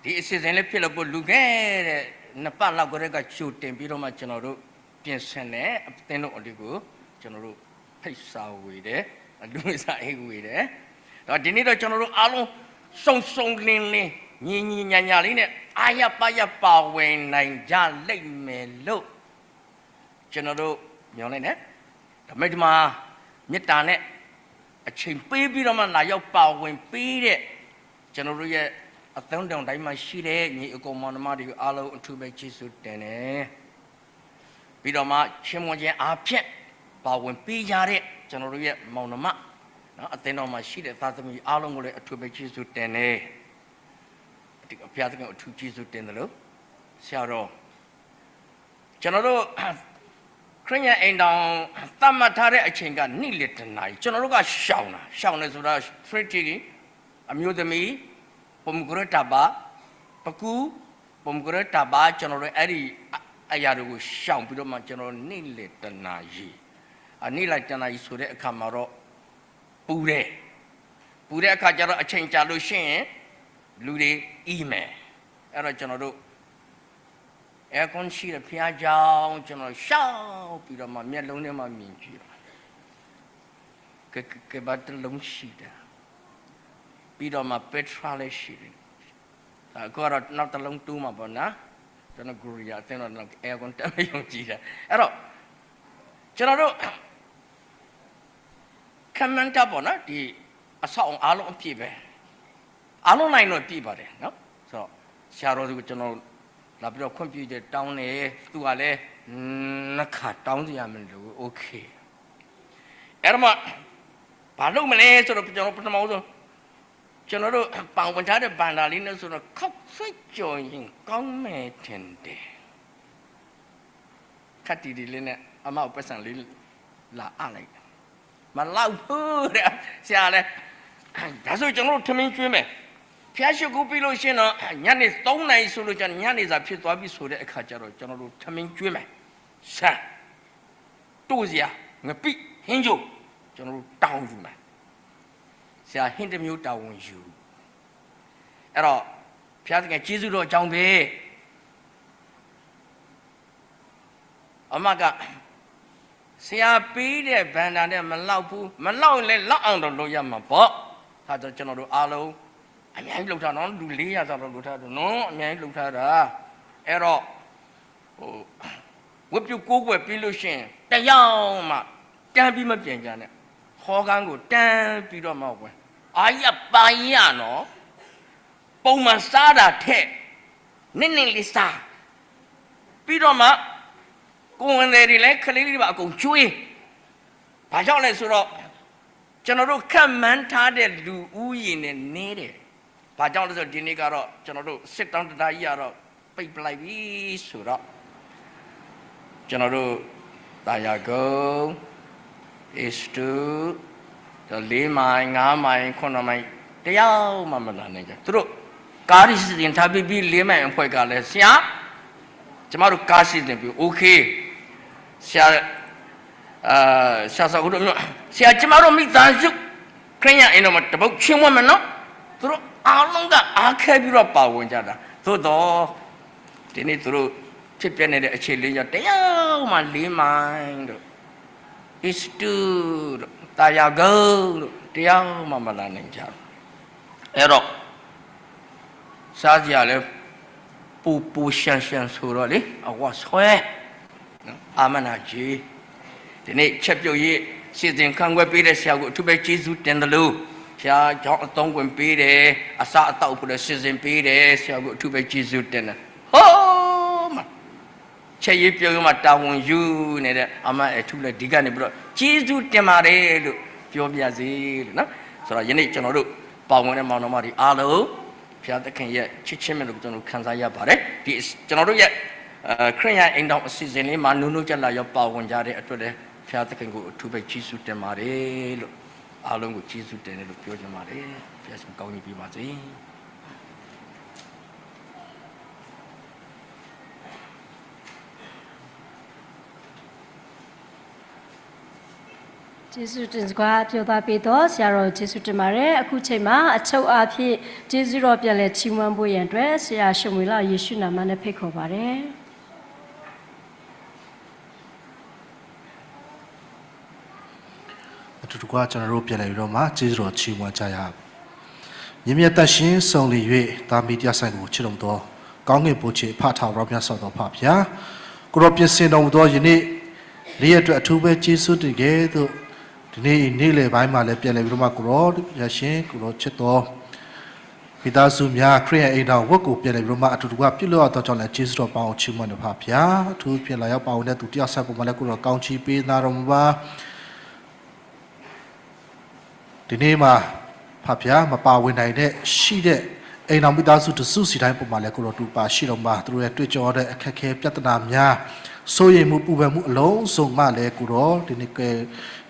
ဒီအစီအစဉ်လေးဖြစ်လို့ပို့လူခဲ့တဲ့နှစ်ပတ်လောက်ကလေးကချိုတင်ပြီးတော့မှကျွန်တော်တို့ပြင်ဆင်တယ်အသင်းတို့အတူကိုကျွန်တော်တို့ဖိတ်စာဝေတယ်လူစာအိတ်ဝေတယ်တော့ဒီနေ့တော့ကျွန်တော်တို့အားလုံးစုံလင်းညီညာလေးနဲ့အာရပါရပါဝင်နိုင်ကြလိမ့်မယ်လို့ကျွန်တော်တို့မျှော်လင့်တယ်ဒါမဲ့ဒီမှာမေတ္တာနဲ့အချိန်ပေးပြီးတော့မှလာရောက်ပါဝင်ပေးတဲ့ကျွန်တော်တို့ရဲ့အသင်းတော်တိုင်းမှာရှိတဲ့ညီအကောင်မောင်နှမတွေအားလုံးအထူးပဲကျေးဇူးတင်တယ်ပြီးတော့မှချင်းမွန်ခြင်းအားဖြင့်ပါဝင်ပေးကြတဲ့ကျွန်တော်တို့ရဲ့မောင်နှမနော်အသင်းတော်မှာရှိတဲ့သားသမီးအားလုံးကိုလည်းအထူးပဲကျေးဇူးတင်တယ်ဒီဘုရားသခင်အထူးကျေးဇူးတင်တယ်လို့ဆရာတော်ကျွန်တော်တို့ခရစ်ယာန်အိမ်တော်သတ်မှတ်ထားတဲ့အချိန်ကနေ့လယ်တနာရီကျွန်တော်တို့ကရှောင်းနေဆိုတာ Trinity အမျိုးသမီးပုံကရတဘာပကူပုံကရတဘာကျွန်တော်တို့အဲ့ဒီအရာတွေကိုရှောင်းပြီးတော့မှကျွန်တော်နေ့လယ်တနာရီနေ့လယ်တနာရီဆိုတဲ့အခါမှာတော့ပူတဲ့အခါကျတော့အချိန်ကြာလို့ရှိရင်လူတွေအီးမယ်အဲ့တော့ကျွန်တော်တို့အဲကွန်ရှိတဲ့ဖျားကြောင်ကျွန်တော်ရှောက်ပြီးတော့မှမျက်လုံးထဲမှာမြင်ကြည့်ကဲဘာတလုံးရှိတယ်ပြီးတော့မှပက်ထရာလေးရှိတယ်အခုတော့နောက်တလုံးတူးမှာပေါ့နော်ကျွန်တော်ဂူရီယာအတင်းတော့အဲကွန်တက်မယုံကြည်တယ်အဲ့တော့ကျွန်တော်တို့ကမန်တာပေါ့နော်ဒီအဆောက်အားလုံးအပြည့်ပဲအားလုံးနိုင်တော့ပြည့်ပါတယ်နော်ဆိုတော့ဆရာတော်ကကျွန်တော်လာပြီးတော့ခွင့်ပြုချက်တောင်းတယ်သူကလည်းနှစ်ခါတောင်းစီရမယ်လို့โอเคအဲ့တော့မှဘာလုပ်မလဲဆိုတော့ကျွန်တော်ပထမဆုံးကျွန်တော်တို့ပန်ဝင်ထားတဲ့ဘန်ဒါလေးနဲ့ဆိုတော့ခောက်ဆွတ်ကြော်ရင်ကောင်းမယ်ထင်တယ်ခတ်တီဒီလေးနဲ့အမောက်ပတ်စံလေးလာအလိုက်မလောက်ဘူးတဲ့ဆရာလည်း ဒါဆိုကျွန်တော်တို့ထမင်းကျွေးမယ်ဖျားရှိခိုးပြီးလို့ရှင်းတော့ညနေ3နာရီဆိုလို့ကျညနေစာဖြစ်သွားပြီဆိုတဲ့အခါကျတော့ကျွန်တော်တို့ထမင်းကျွေးမယ်ဆန်တိုးစရာငပိဟင်းကျိုးကျွန်တော်တို့တောင်းယူမယ်ဆရာဟင်းတစ်မျိုးတောင်းဝင်ယူအဲ့တော့ဖျားသခင်ကျေးဇူးတော်အကြောင်းပဲအမကဆရာပေးတဲ့ဗန္ဒာနဲ့မလောက်ဘူးမလောက်ရင်လည်းလောက်အောင်တော့လုပ်ရမှာပေါ့ဒါတော့ကျွန်တော်တို့အားလုံးအများကြီးလှုပ်ထားနော်လူ400ကျော်တော့လှုပ်ထားတယ်နော်အများကြီးလှုပ်ထားတာအဲ့တော့ဝတ်ပြုကိုးကွယ်ပြီးလို့ရှိရင်တယောက်မှတန်းပြီးမပြန်ကြနဲ့ဟောကန်းကိုတန်းပြီးတော့မှဝင်အာရပါရနော်ပုံမှန်စားတာထက်နည်းနည်းလေးစားပြီးတော့မှကိုယ်ဝင်တယ်တွေလည်းခလေးလေးပါအကုန်ကျွေးဘာကြောင့်လဲဆိုတော့ကျွန်တော်တို့ခက်မှန်းထားတဲ့လူဦးရေနဲ့နေတယ်ဘာကြောင့်လဲဆိုတော့ဒီနေ့ကတော့ကျွန်တော်တို့စစ်တောင်းတတားကြီးကတော့ပိတ်ပလိုက်ပြီဆိုတော့ကျွန်တော်တို့တာယာကုန်း is2 4မိုင်5မိုင်9မိုင်တယောက်မှမလာနိုင်ကြသူတို့ကားရီစီစဉ်ထားပြီး4မိုင်အဖွဲကလည်းဆရာကျမတို့ကားစီစဉ်ပြီး okay ဆရာဆရာဆိုတော့ဆရာကျမတို့မိသားစုခရစ်ယာန်အိမ်တော်မှာတပုတ်ချင်းဝတ်မယ်နော်သူတို့အားလုံးကအားခဲပြီးတော့ပါဝင်ကြတာသို့တော့ဒီနေ့သူတို့ဖြစ်ပြနေတဲ့အခြေလေးရတယောက်မှ4မိုင်တို့ is to တာယာကုန်းတို့တယောက်မှမလာနိုင်ကြဘူးအဲ့တော့စားကြလဲပူရှန်ဆိုတော့လေအဝဆွဲအာမနာကြီးဒီနေ့ချက်ပြုတ်ရေးစီစဉ်ခံွယ်ပေးတဲ့ဆရာကိုအထူးပဲကျေးဇူးတင်တယ်လို့ဆရာကြောင့်အသုံးဝင်ပေးတယ်အစအတော့ဖို့လည်းစီစဉ်ပေးတယ်ဆရာကိုအထူးပဲကျေးဇူးတင်တယ်ဟောမချက်ရေးပြုတ်မှတာဝန်ယူနေတဲ့အမအထူးလည်းဒီကနေပြီးတော့ကျေးဇူးတင်ပါတယ်လို့ပြောပြစေလို့နော်ဆိုတော့ယနေ့ကျွန်တော်တို့ပါဝင်တဲ့မောင်နှမတွေအားလုံးဘုရားသခင်ရဲ့ချစ်ချင်းမြတ်လို့ကျွန်တော်ခံစားရပါတယ်ဒီကျွန်တော်တို့ရဲ့ခရစ်ယာန်အိမ်တော်အစီအစဉ်လေးမှာနုံနုကြလာရောက်ပါဝင်ကြတဲ့အတွက်လည်းဘုရားသခင်ကိုအထူးပဲကျေးဇူးတင်ပါတယ်လို့အားလုံးကိုကျေးဇူးတင်တယ်လို့ပြောချင်ပါတယ်ဘုရားရှင်ကောင်းကြီးပေးပါစေကျေးဇူးတင်စကားပြောသားပေးတော့ဆရာတော်ကျေးဇူးတင်ပါတယ်အခုချိန်မှာအချုပ်အားဖြင့်ကျေးဇူးတော်ပြန်လဲချီးမွမ်းဖို့ရန်အတွက်ဆရာရှမွေလယေရှုနာမနဲ့ဖိတ်ခေါ်ပါတယ်အတူတူကကျွန်တော်တို့ပြန်လဲပြီးတော့မှကျေးဇူးတော်ချီးမွမ်းကြရအောင်မြင့်မြတ်သက်ရှင်ဆုံးလီ၍တာမီတရားဆိုင်ကိုချစ်တော်သောကောင်းကင်ဘုရားဖထာဝရမြတ်စွာသောဖဖျားကိုရောပြင်ဆင်တော်မူသောယနေ့နေ့ရက်အတွက်အထူးပဲကျေးဇူးတင်ကြသို့ဒီနေ့နေ့လယ်ပိုင်းမှာလည်းပြန်လည်ပြီးတော့မှကိုရောရရှင်ကိုရောချစ်တော်မိသားစုများခရစ်ယာန်အိမ်တော်ဝတ်ကိုပြန်လည်ပြီးတော့မှအတူတူကပြုလုပ်ရတော့ကြောင့်လည်းကျေးဇူးတော်ပေါင်းချီးမွမ်းတော်ဖဖျားအထူးပြန်လာရောက်ပါဝင်တဲ့သူတယောက်ဆက်ပေါ်မှာလည်းကိုရောကောင်းချီးပေးနာတော်မူပါဒီနေ့မှာဖဖျားမပါဝင်နိုင်တဲ့ရှိတဲ့အိမ်တော်မိသားစုတစုစီတိုင်းပေါ်မှာလည်းကိုရောတူပါရှိတော်မှာသူတို့ရဲ့တွေ့ကြုံတဲ့အခက်အခဲပြဿနာများစိုးရိမ်မှုပူပန်မှုအလုံးစုံမှလည်းကိုရောဒီနေ့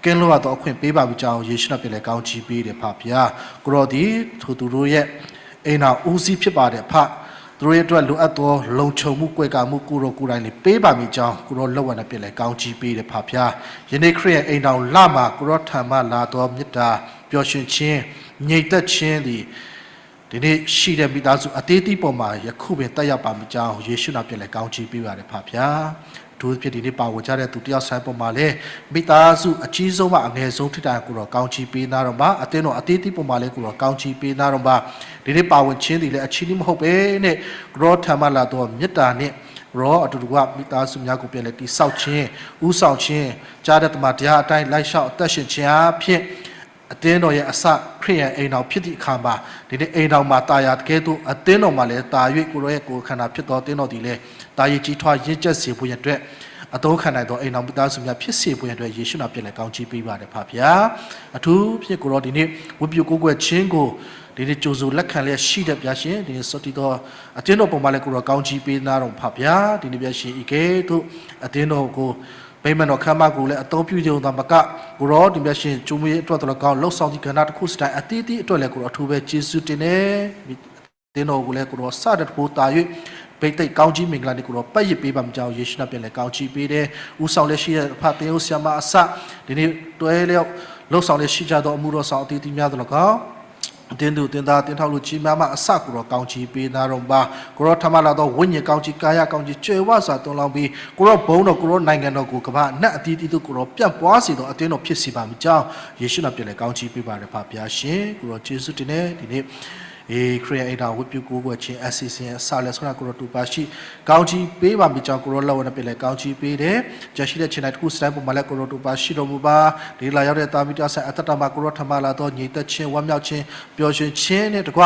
ကင်းလို့ရတော့အခွင့်ပေးပါပြီကြောင်းယေရှုနဲ့ပြန်လဲကောင်းချီးပေးတယ်ဖဖျားကိုရောဒီသူတို့ရဲ့အိမ်တော်ဦးစီးဖြစ်ပါတယ်ဖသူတို့ရဲ့အတွက်လိုအပ်သောလုံခြုံမှုကွယ်ကာမှုကိုရောကိုယ်တိုင်လေးပေးပါမိကြောင်းကိုရောလောက်ဝနဲ့ပြန်လဲကောင်းချီးပေးတယ်ဖဖျားယနေ့ခရစ်ယာန်အိမ်တော်လမှာကိုရောထံမှလာသောမေတ္တာပျော်ရွှင်ခြင်းငြိမ်သက်ခြင်းသည်ဒီနေ့ရှိတဲ့မိသားစုအသေးသေးပေါ်မှာယခုပင်တက်ရောက်ပါမိကြောင်းယေရှုနာပြန်လဲကောင်းချီးပေးပါတယ်ဖဖျားဒုဖြစ်ဒီနေ့ပါဝင်ကြတဲ့သူတယောက်ဆိုင်ပေါ်မှာလည်းမိသားစုအကြီးဆုံးမှအငယ်ဆုံးထိတိုင်ကိုတော့ကောင်းချီးပေးနာတော့ပါအတင်းတော့အသေးသေးပေါ်မှာလည်းကိုတော့ကောင်းချီးပေးနာတော့ပါဒီနေ့ပါဝင်ခြင်းဒီလည်းအချီးနှီးမဟုတ်ပဲနဲ့ရောထံမှလာတော့မေတ္တာနဲ့ရောအတူတူကမိသားစုများကိုပြန်လဲတိဆောက်ခြင်းဥဆောင်ခြင်းကြားတဲ့တမန်တရားအတိုင်းလိုက်လျှောက်အသက်ရှင်ခြင်းအဖြစ်အတင်းတော်ရဲ့အစခရိယန်အိမ်တော်ဖြစ်သည့်အခါမှာဒီနေ့အိမ်တော်မှာတာယာတကယ်တော့အတင်းတော်မှာလည်းတာ၍ကိုရောရဲ့ကိုယ်ခန္ဓာဖြစ်တော်တင်းတော်ဒီလည်းတာယာကြီးထွားရင့်ကျက်စေဖို့ရတဲ့အတော်ခံနိုင်သောအိမ်တော်မိသားစုများဖြစ်စေဖို့ရတဲ့ယေရှုနာပြန်လဲကောင်းချီးပေးပါတယ်ဖဖျားအထူးဖြစ်ကိုရောဒီနေ့ဝတ်ပြုကိုးကွယ်ခြင်းကိုဒီနေ့ကြိုးစိုးလက်ခံလျက်ရှိတဲ့ဗျာရှင်ဒီနေ့စောတိတော်အတင်းတော်ပုံမှာလည်းကိုရောကောင်းချီးပေးနာတော်ဖဖျားဒီနေ့ဗျာရှင်ဤကဲ့သို့အတင်းတော်ကို ဗိမာန်တော်ခမ်းမကိုလည်းအသုံးပြုကြုံသာမကကိုရောဒီမြတ်ရှင်ကျူမွေးအတွက်တော်ကောင်းလှုပ်ဆောင်သည့်ကဏ္ဍတစ်ခုစတိုင်းအတီးတီးအတွက်လည်းကိုရောအထူးပဲကျေးဇူးတင်နေတင်းတော်ကိုလည်းကိုရောစတဲ့ဖို့တာ၍ဘိတ်သိက်ကောင်းကြီးမင်္ဂလာတွေကိုတော့ပတ်ရစ်ပေးပါမကြောက်ယေရှုနာပြန်လဲကောင်းချီးပေးတယ်ဦးဆောင်လက်ရှိတဲ့ဖတ်သင်ဦးဆရာမအစဒီနေ့တွဲလျောက်လှုပ်ဆောင်လက်ရှိကြသောအမှုတော်ဆောင်အတီးတီးများတော်ကောင်းတင်းသူတင်းသားတင်းထောက်လူကြီးများမှအစကိုတော့ကောင်းချီးပေးနာတော့ပါကိုရောထမလာတော့ဝိညာဉ်ကောင်းချီးကာယကောင်းချီးကျွယ်ဝစွာတွန်းလောင်းပြီးကိုရောဘုံတော်ကိုရောနိုင်ငံတော်ကိုကမ္ဘာနတ်အတီးတီးတို့ကိုရောပြန့်ပွားစေတော့အတင်းတော်ဖြစ်စီပါမကြောက်ယေရှုနာပြန်လဲကောင်းချီးပေးပါရပါဗျာရှင်ကိုရောယေရှုတင်နေဒီနေ့ခရိယအိမ်တော်ဝိပုကိုးကွယ်ခြင်းအစီအစဉ်အစလဲဆိုတာကိုရောတူပါရှိကောင်းချီးပေးပါမိကြောင်းကိုရောလောက်ဝနဲ့ပြန်လဲကောင်းချီးပေးတယ်ကြရှိတဲ့ခြင်းတိုင်းတစ်ခုစတိုင်းပုံမှာလဲကိုရောတူပါရှိတော်မူပါဒီလာရောက်တဲ့တာမီတာဆိုင်အတ္တမှာကိုရောထမလာတော့ညီသက်ခြင်းဝမ်းမြောက်ခြင်းပျော်ရွှင်ခြင်းနဲ့တကွ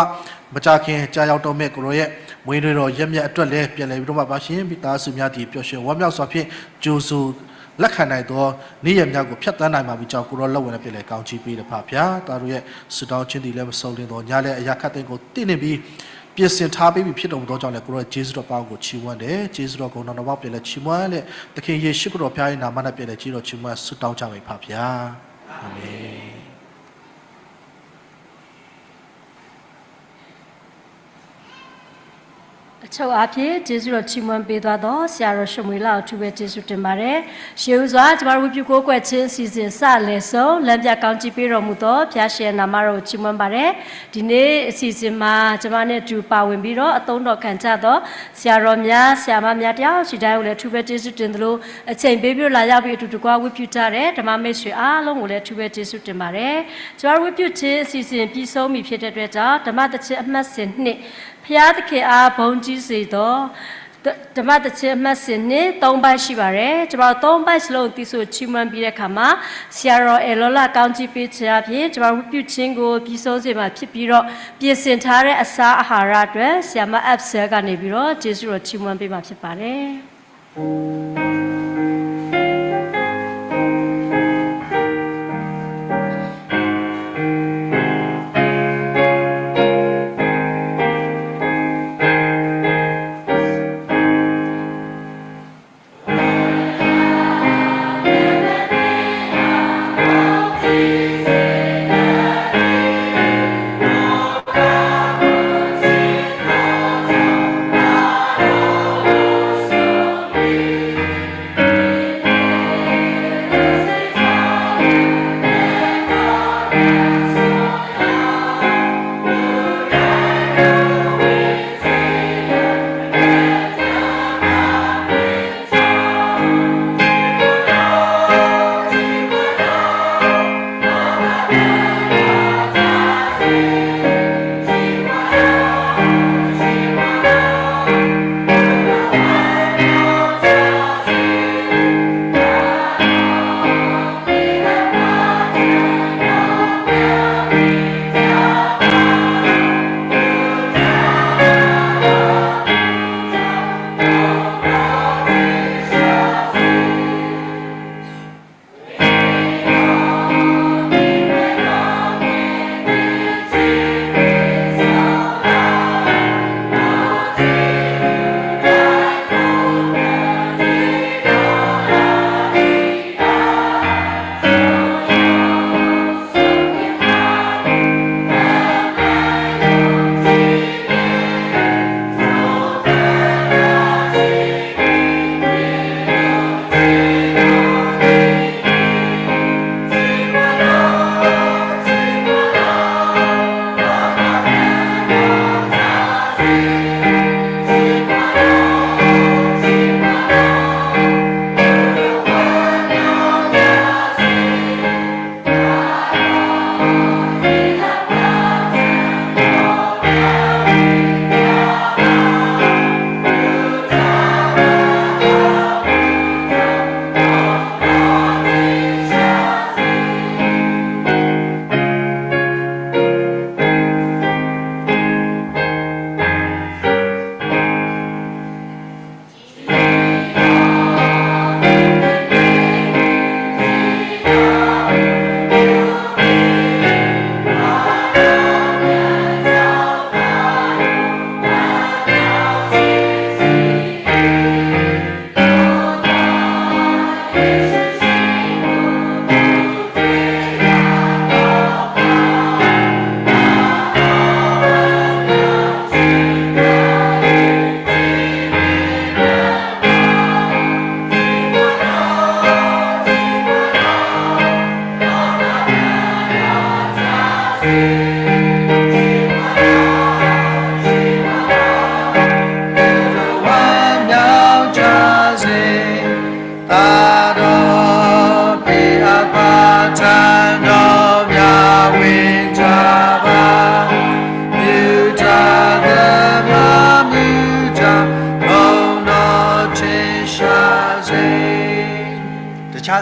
မကြခင်ကြာရောက်တော်မဲ့ကိုရောရဲ့မွေးတွေတော်ရက်မြတ်အတွက်လဲပြန်လဲပြီးတော့မှပါရှင်မိသားစုများဒီပျော်ရွှင်ဝမ်းမြောက်စွာဖြင့်ကြိုးဆိုလက်ခံနိုင်သောနေ့ရက်များကိုဖျက်ဆီးနိုင်မှာပြီးကြောင့်ကိုရောလောက်ဝင်တဲ့ပြည်လေကောင်းချီးပေးတယ်ဖဗျာတာတို့ရဲ့စတောင်းချင်းတီလည်းမဆုံးလင်းတော့ညာလည်းအရာခတ်တဲ့ကိုတည်နေပြီးပြင်ဆင်ထားပြီးဖြစ်တော်မူသောကြောင့်လည်းကိုရောဂျေဇုတော်ပေါင်းကိုချီးမွမ်းတယ်ဂျေဇုတော်ကိုတော်ပေါင်းပြည်လေချီးမွမ်းတဲ့သခင်ယေရှုခရစ်တော်ဖျားရဲ့နာမနဲ့ပြည်လေကြီးတော်ချီးမွမ်းဆုတောင်းကြပါဖဗျာအာမင် အချုပ်အားဖြင့်ကျေးဇူးတော်ချီးမွမ်းပေးသွားသောဆရာတော်ရှမွေလာကိုအထူးပဲကျေးဇူးတင်ပါတယ်။ရှေးဦးစွာကျမတို့ဝိပုကိုးကွယ်ခြင်းအစီအစဉ်စလည်ဆုံးလမ်းပြကောင်းချီးပေးတော်မူသောဘုရားရှင်နာမတော်ကိုချီးမွမ်းပါတယ်။ဒီနေ့အစီအစဉ်မှာကျမနဲ့အတူပါဝင်ပြီးတော့အသုံးတော်ခံကြသောဆရာတော်များဆရာမများတယောက်ရှိတိုင်းကိုလည်းအထူးပဲကျေးဇူးတင်သလိုအချိန်ပေးပြီးလာရောက်ပြီးအတူတကွဝိပုကြတဲ့ဓမ္မမိတ်ဆွေအားလုံးကိုလည်းအထူးပဲကျေးဇူးတင်ပါတယ်။ကျမတို့ဝိပုခြင်းအစီအစဉ်ပြီးဆုံးပြီဖြစ်တဲ့အတွက်ကြောင့်ဓမ္မတခြင်းအမှတ်စဉ်နှစ်ဖျားသခင်အားဘုန်းကြီးစေသောဓမ္မတခြင်းအမှတ်စဉ်နဲ့၃ပိုင်းရှိပါတယ်ကျွန်တော်၃ပိုင်းစလုံးသိဆိုချီးမွမ်းပြီးတဲ့အခါမှာဆရာတော်အေလောလာကောင်းချီးပေးခြင်းအပြင်ကျွန်တော်ဝတ်ပြုခြင်းကိုပြီးဆုံးစေမှာဖြစ်ပြီးတော့ပြင်ဆင်ထားတဲ့အစာအာဟာရအတွက်ဆရာမအပ်ဆဲကနေပြီးတော့ကျေးဇူးတော်ချီးမွမ်းပေးမှာဖြစ်ပါတယ်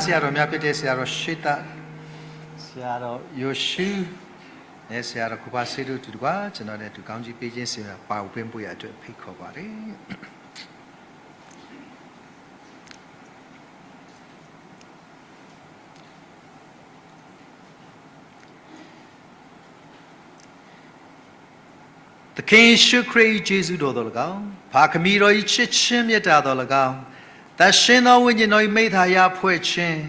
ဆရာတော်များဖြစ်တဲ့ဆရာတော်ရှိတာဆရာတော်ယိုရှုနဲ့ဆရာတော်ကုပါစေတို့တူတကွာကျွန်တော်နဲ့တူကောင်းကြီးပေးခြင်းဆရာပါဝင်ဖို့ရအတွက်ဖိတ်ခေါ်ပါတယ်သခင်ရှုခရစ်ယေရှုတော်တော်၎င်းဘာခမီတော်ဤချစ်ချင်းမြတ်တာတော်၎င်းသရှင်သောဝိညာဉ်တော်၏မိသားရဖွဲ့ခြင်း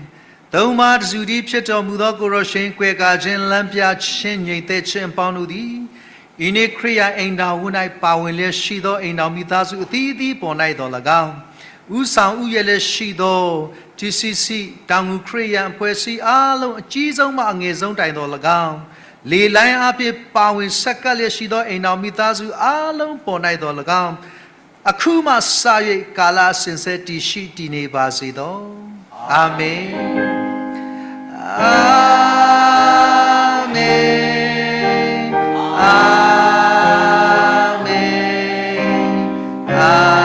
သုံးပါးတစုတည်းဖြစ်တော်မူသောကိုရောရှင်ကွယ်ကာခြင်းလမ်းပြခြင်းငြိမ်သက်ခြင်းပေါင်းတို့သည်ဤနေ့ခရိယာအိမ်တော်ဝ၌ပါဝင်လျက်ရှိသောအိမ်တော်မိသားစုအသီးသီးပေါ်၌တော်၎င်းဥဆောင်ဥရလျက်ရှိသော TCC တောင်ငူခရိယာအဖွဲ့အစည်းအားလုံးအကြီးဆုံးမှအငယ်ဆုံးတိုင်တော်၎င်းလေလိုင်းအပြည့်ပါဝင်ဆက်ကပ်လျက်ရှိသောအိမ်တော်မိသားစုအားလုံးပေါ်၌တော်၎င်းအခုမှစ၍ကာလစင်စစ်တည်ရှိတည်နေပါစေသောအာမင်အာမင်အာမင်အာ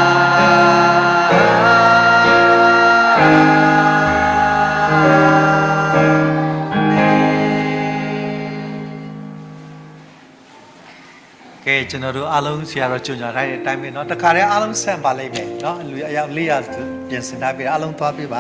ကဲကျွန်တော်တို့အားလုံးဆရာတော်ကြွညာထားတဲ့အတိုင်းပဲเนาะတခါတည်းအားလုံးဆန့်ပါလိမ့်မယ်เนาะလူအယောက်400ပြင်ဆင်ထားပြီးအားလုံးသွားပြပါ